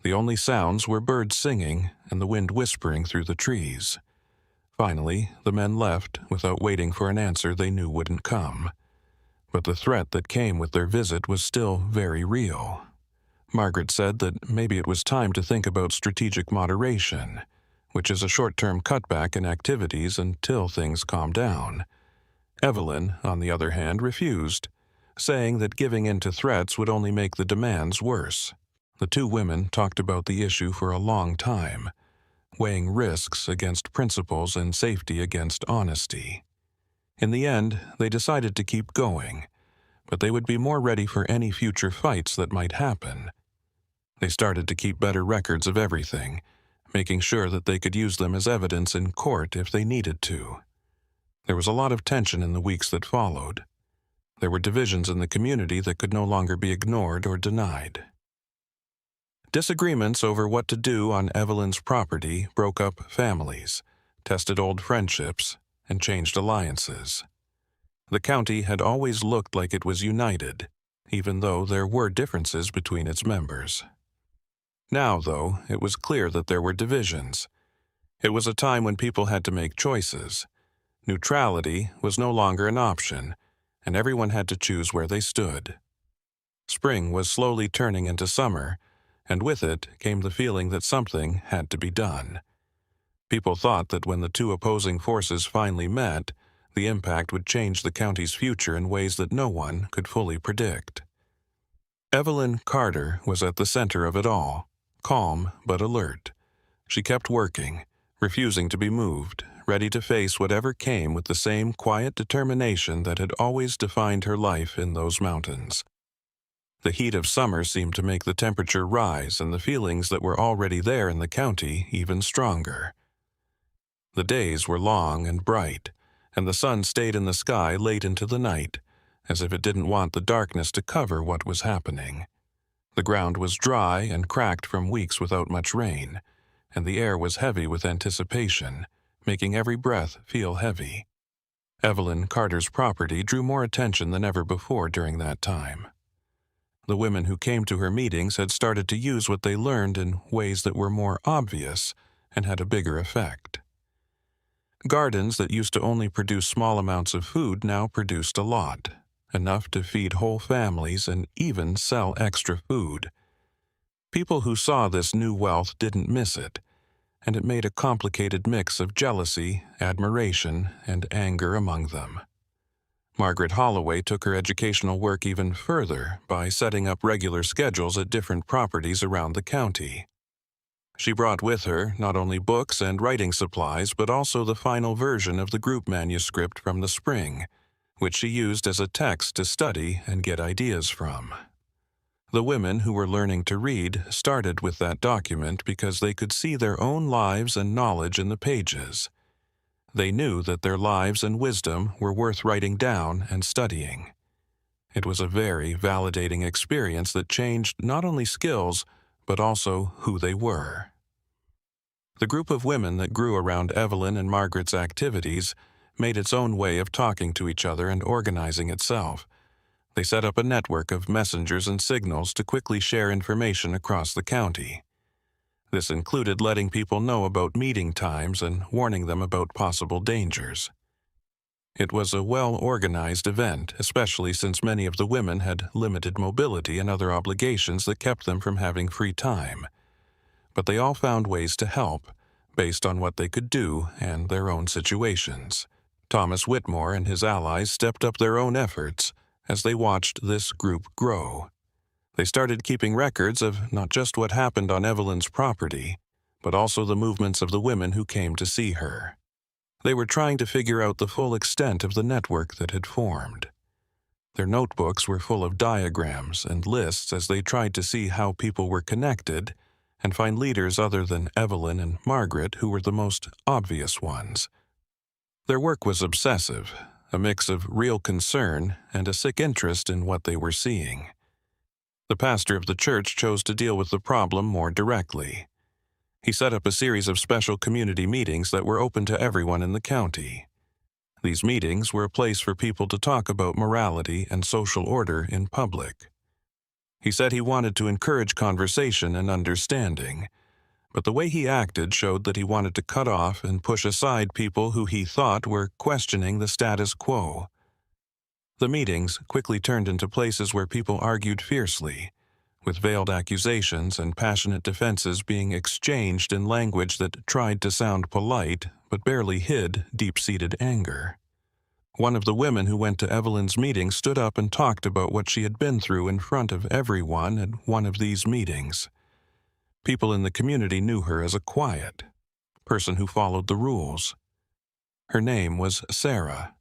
The only sounds were birds singing and the wind whispering through the trees. Finally, the men left without waiting for an answer they knew wouldn't come. But the threat that came with their visit was still very real. Margaret said that maybe it was time to think about strategic moderation, which is a short-term cutback in activities until things calm down. Evelyn, on the other hand, refused, saying that giving in to threats would only make the demands worse. The two women talked about the issue for a long time, weighing risks against principles and safety against honesty. In the end, they decided to keep going, but they would be more ready for any future fights that might happen. They started to keep better records of everything, making sure that they could use them as evidence in court if they needed to. There was a lot of tension in the weeks that followed. There were divisions in the community that could no longer be ignored or denied. Disagreements over what to do on Evelyn's property broke up families, tested old friendships, and changed alliances. The county had always looked like it was united, even though there were differences between its members. Now, though, it was clear that there were divisions. It was a time when people had to make choices. Neutrality was no longer an option, and everyone had to choose where they stood. Spring was slowly turning into summer, and with it came the feeling that something had to be done. People thought that when the two opposing forces finally met, the impact would change the county's future in ways that no one could fully predict. Evelyn Carter was at the center of it all, calm but alert. She kept working, refusing to be moved, ready to face whatever came with the same quiet determination that had always defined her life in those mountains. The heat of summer seemed to make the temperature rise and the feelings that were already there in the county even stronger. The days were long and bright, and the sun stayed in the sky late into the night, as if it didn't want the darkness to cover what was happening. The ground was dry and cracked from weeks without much rain, and the air was heavy with anticipation, making every breath feel heavy. Evelyn Carter's property drew more attention than ever before during that time. The women who came to her meetings had started to use what they learned in ways that were more obvious and had a bigger effect. Gardens that used to only produce small amounts of food now produced a lot, enough to feed whole families and even sell extra food. People who saw this new wealth didn't miss it, and it made a complicated mix of jealousy, admiration, and anger among them. Margaret Holloway took her educational work even further by setting up regular schedules at different properties around the county. She brought with her not only books and writing supplies, but also the final version of the group manuscript from the spring, which she used as a text to study and get ideas from. The women who were learning to read started with that document because they could see their own lives and knowledge in the pages. They knew that their lives and wisdom were worth writing down and studying. It was a very validating experience that changed not only skills, but also who they were. The group of women that grew around Evelyn and Margaret's activities made its own way of talking to each other and organizing itself. They set up a network of messengers and signals to quickly share information across the county. This included letting people know about meeting times and warning them about possible dangers. It was a well-organized event, especially since many of the women had limited mobility and other obligations that kept them from having free time. But they all found ways to help, based on what they could do and their own situations. Thomas Whitmore and his allies stepped up their own efforts as they watched this group grow. They started keeping records of not just what happened on Evelyn's property, but also the movements of the women who came to see her. They were trying to figure out the full extent of the network that had formed. Their notebooks were full of diagrams and lists as they tried to see how people were connected and find leaders other than Evelyn and Margaret who were the most obvious ones. Their work was obsessive, a mix of real concern and a sick interest in what they were seeing. The pastor of the church chose to deal with the problem more directly. He set up a series of special community meetings that were open to everyone in the county. These meetings were a place for people to talk about morality and social order in public. He said he wanted to encourage conversation and understanding, but the way he acted showed that he wanted to cut off and push aside people who he thought were questioning the status quo. The meetings quickly turned into places where people argued fiercely, with veiled accusations and passionate defenses being exchanged in language that tried to sound polite but barely hid deep-seated anger. One of the women who went to Evelyn's meeting stood up and talked about what she had been through in front of everyone at one of these meetings. People in the community knew her as a quiet person who followed the rules. Her name was Sarah,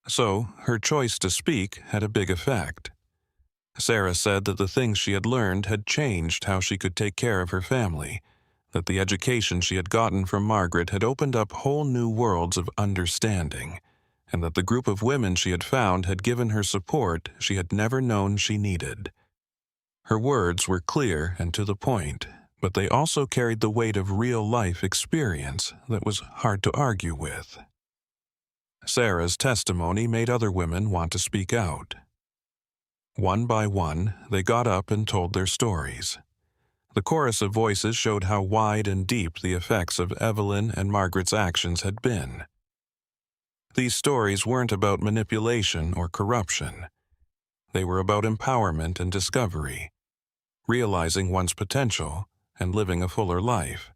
so her choice to speak had a big effect. Sarah said that the things she had learned had changed how she could take care of her family, that the education she had gotten from Margaret had opened up whole new worlds of understanding, and that the group of women she had found had given her support she had never known she needed. Her words were clear and to the point, but they also carried the weight of real-life experience that was hard to argue with. Sarah's testimony made other women want to speak out. One by one, they got up and told their stories. The chorus of voices showed how wide and deep the effects of Evelyn and Margaret's actions had been. These stories weren't about manipulation or corruption. They were about empowerment and discovery, realizing one's potential and living a fuller life.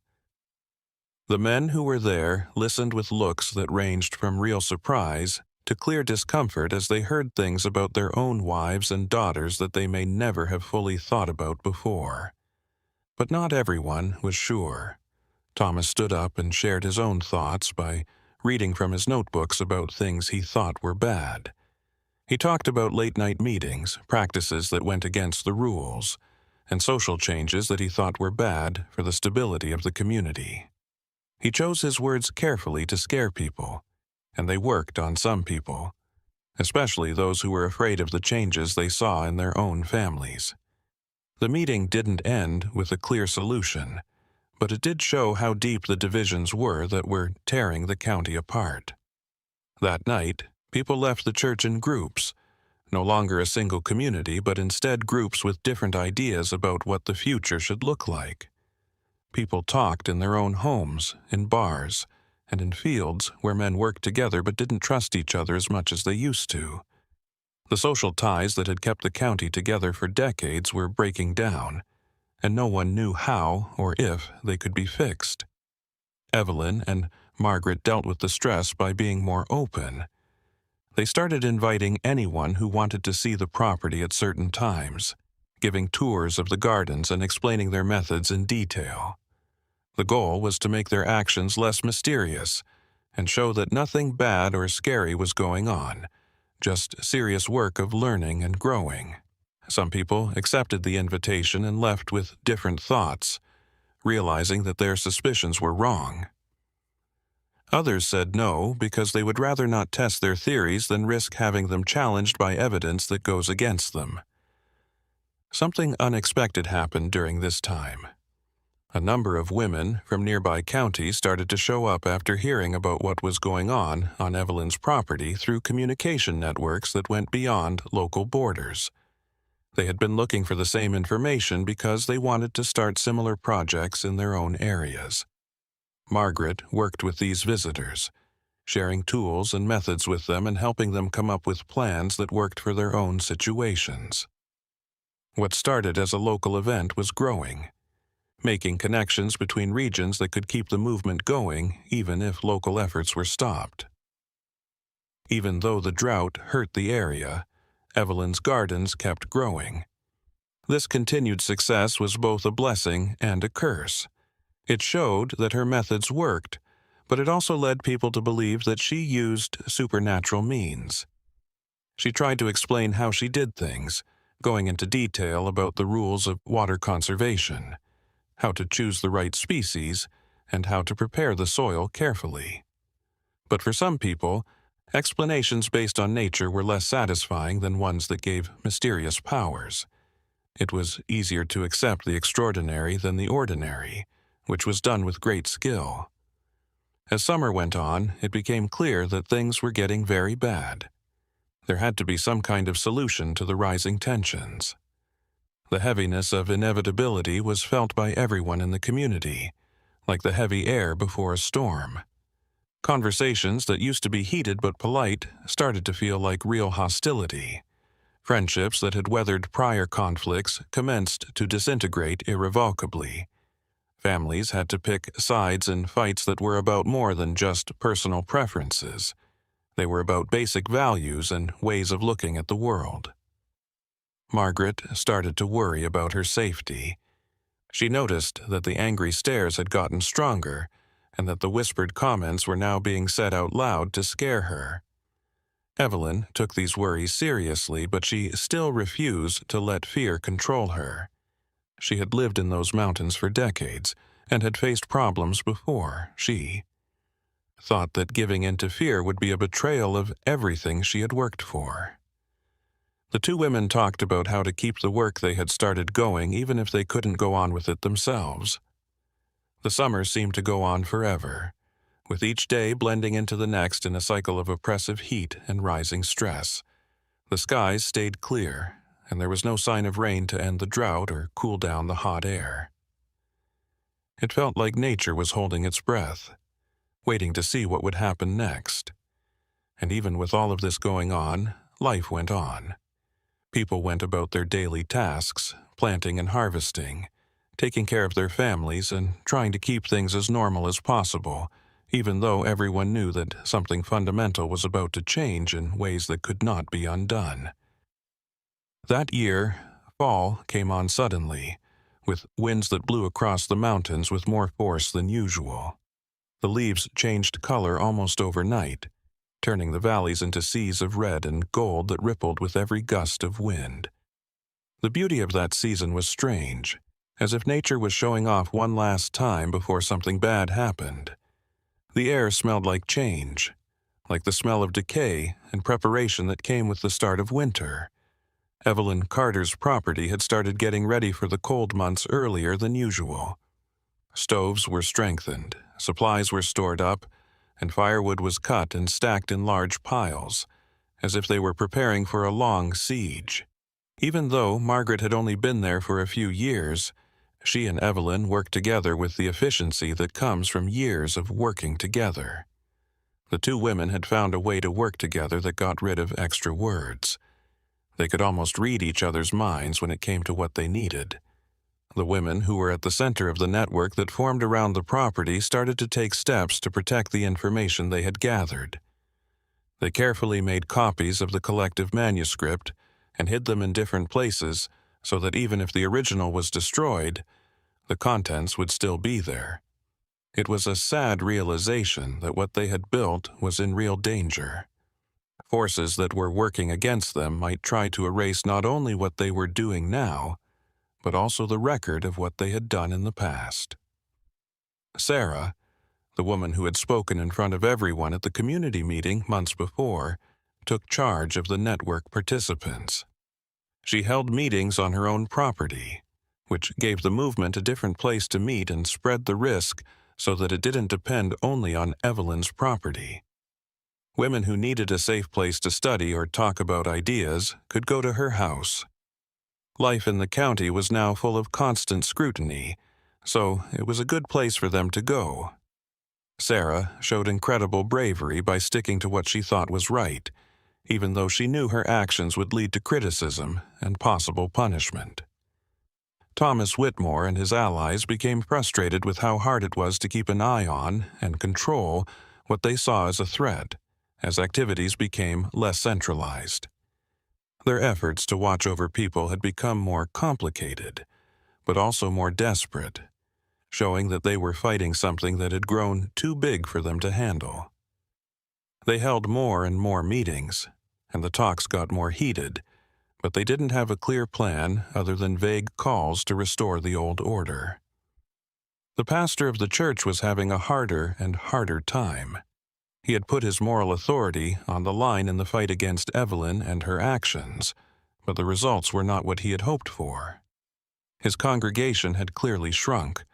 The men who were there listened with looks that ranged from real surprise to clear discomfort as they heard things about their own wives and daughters that they may never have fully thought about before. But not everyone was sure. Thomas stood up and shared his own thoughts by reading from his notebooks about things he thought were bad. He talked about late-night meetings, practices that went against the rules, and social changes that he thought were bad for the stability of the community. He chose his words carefully to scare people, and they worked on some people, especially those who were afraid of the changes they saw in their own families. The meeting didn't end with a clear solution, but it did show how deep the divisions were that were tearing the county apart. That night, people left the church in groups, no longer a single community, but instead groups with different ideas about what the future should look like. People talked in their own homes, in bars, and in fields where men worked together but didn't trust each other as much as they used to. The social ties that had kept the county together for decades were breaking down, and no one knew how or if they could be fixed. Evelyn and Margaret dealt with the stress by being more open. They started inviting anyone who wanted to see the property at certain times, giving tours of the gardens and explaining their methods in detail. The goal was to make their actions less mysterious and show that nothing bad or scary was going on, just serious work of learning and growing. Some people accepted the invitation and left with different thoughts, realizing that their suspicions were wrong. Others said no because they would rather not test their theories than risk having them challenged by evidence that goes against them. Something unexpected happened during this time. A number of women from nearby counties started to show up after hearing about what was going on Evelyn's property through communication networks that went beyond local borders. They had been looking for the same information because they wanted to start similar projects in their own areas. Margaret worked with these visitors, sharing tools and methods with them and helping them come up with plans that worked for their own situations. What started as a local event was growing, making connections between regions that could keep the movement going even if local efforts were stopped. Even though the drought hurt the area, Evelyn's gardens kept growing. This continued success was both a blessing and a curse. It showed that her methods worked, but it also led people to believe that she used supernatural means. She tried to explain how she did things, going into detail about the rules of water conservation, how to choose the right species, and how to prepare the soil carefully. But for some people, explanations based on nature were less satisfying than ones that gave mysterious powers. It was easier to accept the extraordinary than the ordinary, which was done with great skill. As summer went on, it became clear that things were getting very bad. There had to be some kind of solution to the rising tensions. The heaviness of inevitability was felt by everyone in the community, like the heavy air before a storm. Conversations that used to be heated but polite started to feel like real hostility. Friendships that had weathered prior conflicts commenced to disintegrate irrevocably. Families had to pick sides in fights that were about more than just personal preferences. They were about basic values and ways of looking at the world. Margaret started to worry about her safety. She noticed that the angry stares had gotten stronger and that the whispered comments were now being said out loud to scare her. Evelyn took these worries seriously, but she still refused to let fear control her. She had lived in those mountains for decades and had faced problems before. She thought that giving in to fear would be a betrayal of everything she had worked for. The two women talked about how to keep the work they had started going even if they couldn't go on with it themselves. The summer seemed to go on forever, with each day blending into the next in a cycle of oppressive heat and rising stress. The skies stayed clear, and there was no sign of rain to end the drought or cool down the hot air. It felt like nature was holding its breath, waiting to see what would happen next. And even with all of this going on, life went on. People went about their daily tasks, planting and harvesting, taking care of their families and trying to keep things as normal as possible, even though everyone knew that something fundamental was about to change in ways that could not be undone. That year, fall came on suddenly, with winds that blew across the mountains with more force than usual. The leaves changed color almost overnight, turning the valleys into seas of red and gold that rippled with every gust of wind. The beauty of that season was strange, as if nature was showing off one last time before something bad happened. The air smelled like change, like the smell of decay and preparation that came with the start of winter. Evelyn Carter's property had started getting ready for the cold months earlier than usual. Stoves were strengthened, supplies were stored up, and firewood was cut and stacked in large piles, as if they were preparing for a long siege. Even though Margaret had only been there for a few years, she and Evelyn worked together with the efficiency that comes from years of working together. The two women had found a way to work together that got rid of extra words. They could almost read each other's minds when it came to what they needed. The women who were at the center of the network that formed around the property started to take steps to protect the information they had gathered. They carefully made copies of the collective manuscript and hid them in different places so that even if the original was destroyed, the contents would still be there. It was a sad realization that what they had built was in real danger. Forces that were working against them might try to erase not only what they were doing now, but also the record of what they had done in the past. Sarah, the woman who had spoken in front of everyone at the community meeting months before, took charge of the network participants. She held meetings on her own property, which gave the movement a different place to meet and spread the risk so that it didn't depend only on Evelyn's property. Women who needed a safe place to study or talk about ideas could go to her house. Life in the county was now full of constant scrutiny, so it was a good place for them to go. Sarah showed incredible bravery by sticking to what she thought was right, even though she knew her actions would lead to criticism and possible punishment. Thomas Whitmore and his allies became frustrated with how hard it was to keep an eye on and control what they saw as a threat, as activities became less centralized. Their efforts to watch over people had become more complicated, but also more desperate, showing that they were fighting something that had grown too big for them to handle. They held more and more meetings, and the talks got more heated, but they didn't have a clear plan other than vague calls to restore the old order. The pastor of the church was having a harder and harder time. He had put his moral authority on the line in the fight against Evelyn and her actions, but the results were not what he had hoped for. His congregation had clearly shrunk,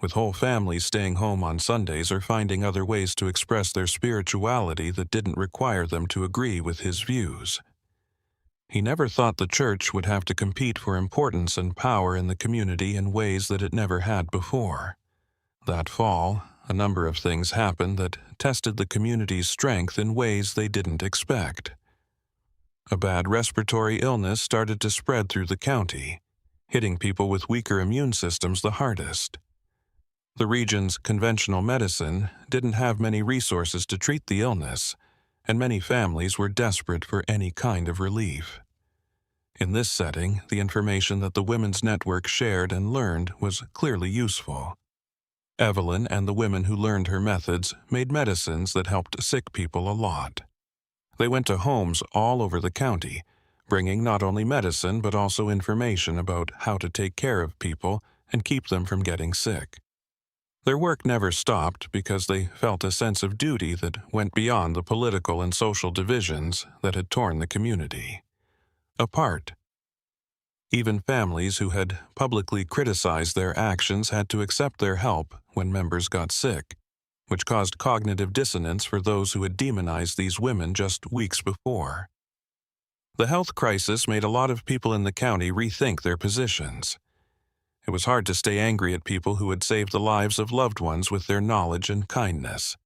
with whole families staying home on Sundays or finding other ways to express their spirituality that didn't require them to agree with his views. He never thought the church would have to compete for importance and power in the community in ways that it never had before. That fall, a number of things happened that tested the community's strength in ways they didn't expect. A bad respiratory illness started to spread through the county, hitting people with weaker immune systems the hardest. The region's conventional medicine didn't have many resources to treat the illness, and many families were desperate for any kind of relief. In this setting, the information that the Women's Network shared and learned was clearly useful. Evelyn and the women who learned her methods made medicines that helped sick people a lot. They went to homes all over the county, bringing not only medicine but also information about how to take care of people and keep them from getting sick. Their work never stopped because they felt a sense of duty that went beyond the political and social divisions that had torn the community apart. Even families who had publicly criticized their actions had to accept their help when members got sick, which caused cognitive dissonance for those who had demonized these women just weeks before. The health crisis made a lot of people in the county rethink their positions. It was hard to stay angry at people who had saved the lives of loved ones with their knowledge and kindness.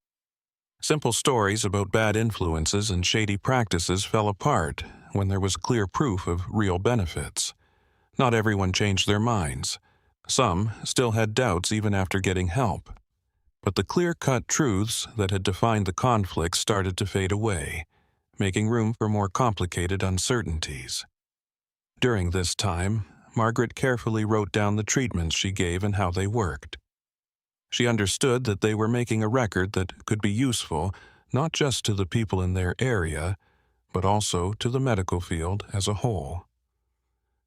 Simple stories about bad influences and shady practices fell apart when there was clear proof of real benefits. Not everyone changed their minds. Some still had doubts even after getting help. But the clear-cut truths that had defined the conflict started to fade away, making room for more complicated uncertainties. During this time, Margaret carefully wrote down the treatments she gave and how they worked. She understood that they were making a record that could be useful not just to the people in their area, but also to the medical field as a whole.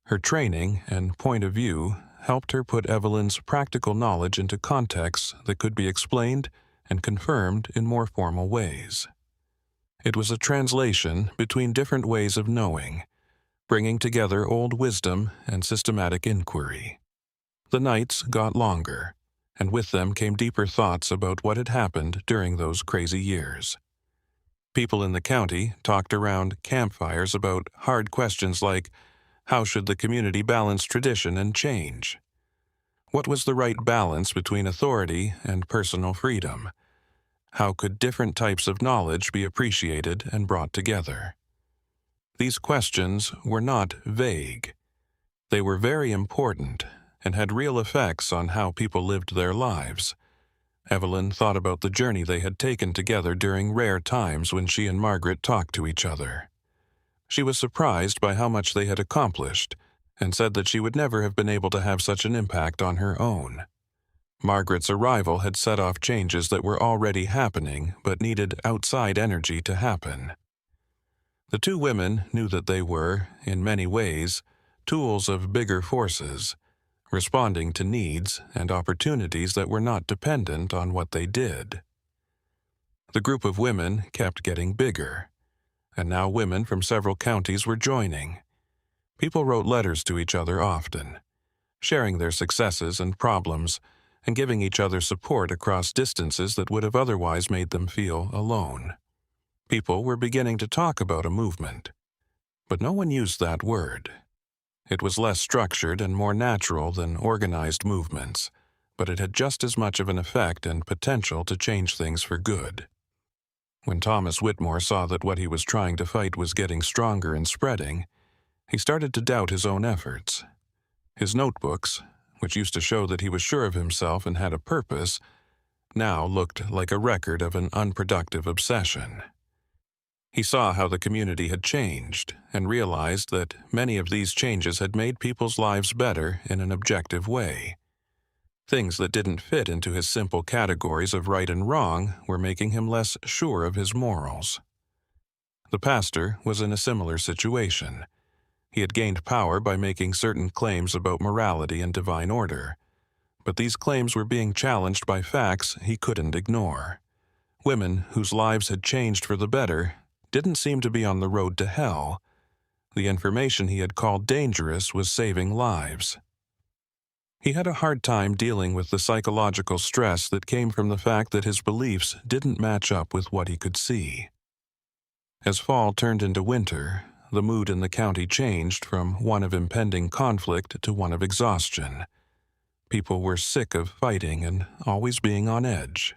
Her training and point of view helped her put Evelyn's practical knowledge into contexts that could be explained and confirmed in more formal ways. It was a translation between different ways of knowing, bringing together old wisdom and systematic inquiry. The nights got longer, and with them came deeper thoughts about what had happened during those crazy years. People in the county talked around campfires about hard questions like, how should the community balance tradition and change? What was the right balance between authority and personal freedom? How could different types of knowledge be appreciated and brought together? These questions were not vague. They were very important and had real effects on how people lived their lives. Evelyn thought about the journey they had taken together during rare times when she and Margaret talked to each other. She was surprised by how much they had accomplished and said that she would never have been able to have such an impact on her own. Margaret's arrival had set off changes that were already happening but needed outside energy to happen. The two women knew that they were, in many ways, tools of bigger forces, responding to needs and opportunities that were not dependent on what they did. The group of women kept getting bigger, and now women from several counties were joining. People wrote letters to each other often, sharing their successes and problems, and giving each other support across distances that would have otherwise made them feel alone. People were beginning to talk about a movement, but no one used that word. It was less structured and more natural than organized movements, but it had just as much of an effect and potential to change things for good. When Thomas Whitmore saw that what he was trying to fight was getting stronger and spreading, he started to doubt his own efforts. His notebooks, which used to show that he was sure of himself and had a purpose, now looked like a record of an unproductive obsession. He saw how the community had changed and realized that many of these changes had made people's lives better in an objective way. Things that didn't fit into his simple categories of right and wrong were making him less sure of his morals. The pastor was in a similar situation. He had gained power by making certain claims about morality and divine order, but these claims were being challenged by facts he couldn't ignore. Women whose lives had changed for the better didn't seem to be on the road to hell. The information he had called dangerous was saving lives. He had a hard time dealing with the psychological stress that came from the fact that his beliefs didn't match up with what he could see. As fall turned into winter, the mood in the county changed from one of impending conflict to one of exhaustion. People were sick of fighting and always being on edge.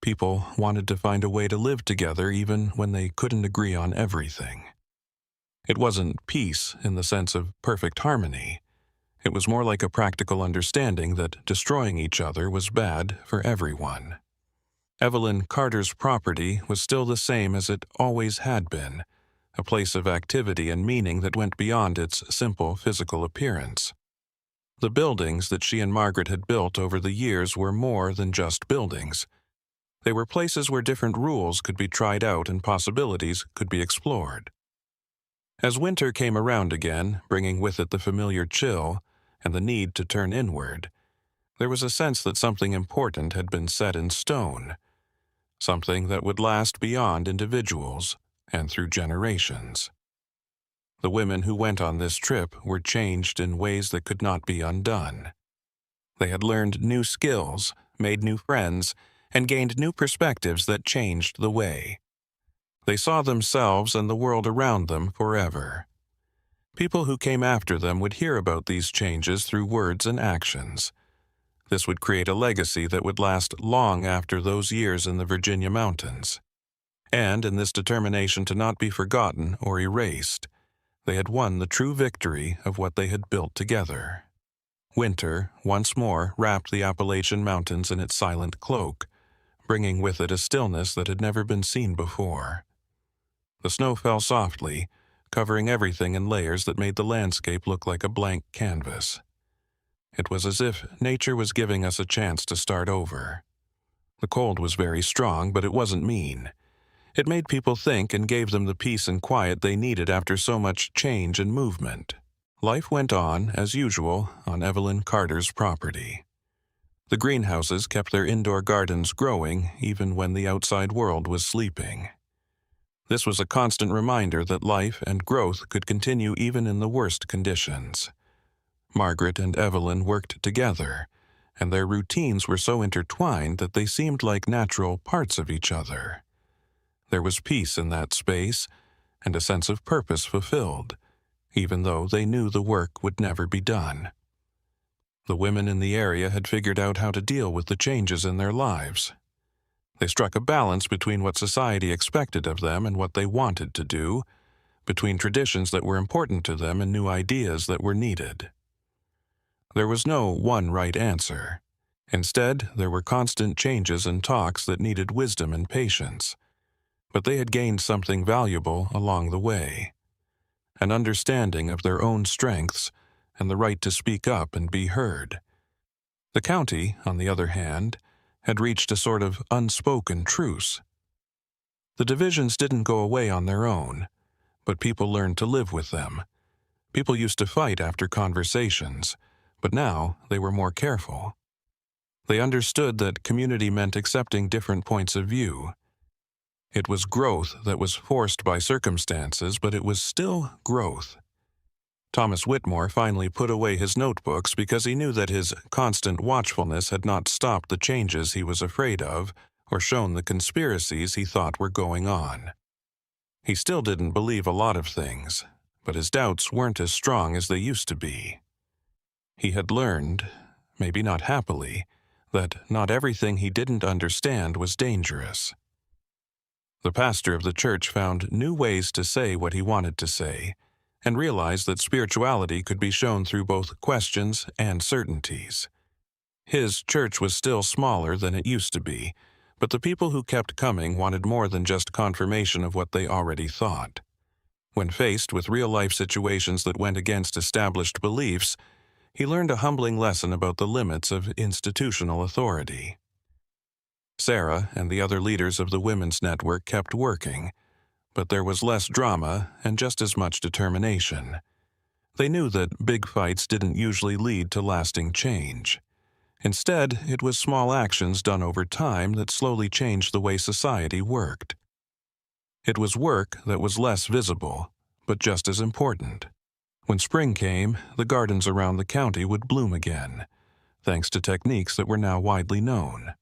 People wanted to find a way to live together even when they couldn't agree on everything. It wasn't peace in the sense of perfect harmony. It was more like a practical understanding that destroying each other was bad for everyone. Evelyn Carter's property was still the same as it always had been, a place of activity and meaning that went beyond its simple physical appearance. The buildings that she and Margaret had built over the years were more than just buildings. They were places where different rules could be tried out and possibilities could be explored. As winter came around again, bringing with it the familiar chill and the need to turn inward, there was a sense that something important had been set in stone, something that would last beyond individuals and through generations. The women who went on this trip were changed in ways that could not be undone. They had learned new skills, made new friends, and gained new perspectives that changed the way. They saw themselves and the world around them forever. People who came after them would hear about these changes through words and actions. This would create a legacy that would last long after those years in the Virginia mountains. And in this determination to not be forgotten or erased, they had won the true victory of what they had built together. Winter once more wrapped the Appalachian Mountains in its silent cloak, bringing with it a stillness that had never been seen before. The snow fell softly, covering everything in layers that made the landscape look like a blank canvas. It was as if nature was giving us a chance to start over. The cold was very strong, but it wasn't mean. It made people think and gave them the peace and quiet they needed after so much change and movement. Life went on, as usual, on Evelyn Carter's property. The greenhouses kept their indoor gardens growing even when the outside world was sleeping. This was a constant reminder that life and growth could continue even in the worst conditions. Margaret and Evelyn worked together, and their routines were so intertwined that they seemed like natural parts of each other. There was peace in that space and a sense of purpose fulfilled, even though they knew the work would never be done. The women in the area had figured out how to deal with the changes in their lives. They struck a balance between what society expected of them and what they wanted to do, between traditions that were important to them and new ideas that were needed. There was no one right answer. Instead, there were constant changes and talks that needed wisdom and patience. But they had gained something valuable along the way: an understanding of their own strengths and the right to speak up and be heard. The county, on the other hand, had reached a sort of unspoken truce. The divisions didn't go away on their own, but people learned to live with them. People used to fight after conversations, but now they were more careful. They understood that community meant accepting different points of view. It was growth that was forced by circumstances, but it was still growth. Thomas Whitmore finally put away his notebooks because he knew that his constant watchfulness had not stopped the changes he was afraid of or shown the conspiracies he thought were going on. He still didn't believe a lot of things, but his doubts weren't as strong as they used to be. He had learned, maybe not happily, that not everything he didn't understand was dangerous. The pastor of the church found new ways to say what he wanted to say, and realized that spirituality could be shown through both questions and certainties. His church was still smaller than it used to be, but the people who kept coming wanted more than just confirmation of what they already thought. When faced with real-life situations that went against established beliefs, he learned a humbling lesson about the limits of institutional authority. Sarah and the other leaders of the women's network kept working, but there was less drama and just as much determination. They knew that big fights didn't usually lead to lasting change. Instead, it was small actions done over time that slowly changed the way society worked. It was work that was less visible, but just as important. When spring came, the gardens around the county would bloom again, thanks to techniques that were now widely known.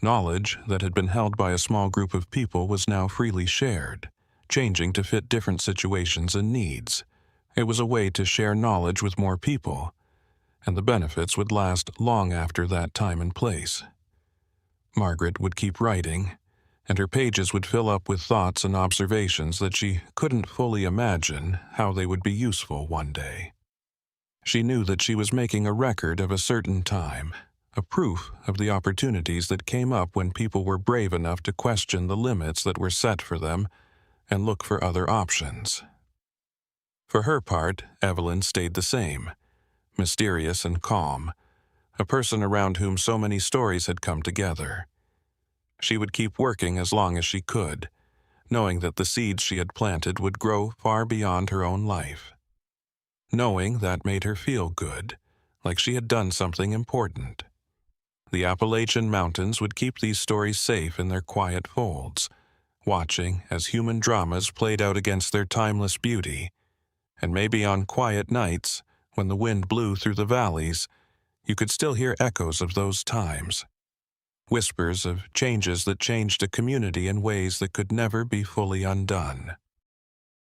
Knowledge that had been held by a small group of people was now freely shared, changing to fit different situations and needs. It was a way to share knowledge with more people, and the benefits would last long after that time and place. Margaret would keep writing, and her pages would fill up with thoughts and observations that she couldn't fully imagine how they would be useful one day. She knew that she was making a record of a certain time, a proof of the opportunities that came up when people were brave enough to question the limits that were set for them and look for other options. For her part, Evelyn stayed the same, mysterious and calm, a person around whom so many stories had come together. She would keep working as long as she could, knowing that the seeds she had planted would grow far beyond her own life. Knowing that made her feel good, like she had done something important. The Appalachian Mountains would keep these stories safe in their quiet folds, watching as human dramas played out against their timeless beauty, and maybe on quiet nights, when the wind blew through the valleys, you could still hear echoes of those times. Whispers of changes that changed a community in ways that could never be fully undone.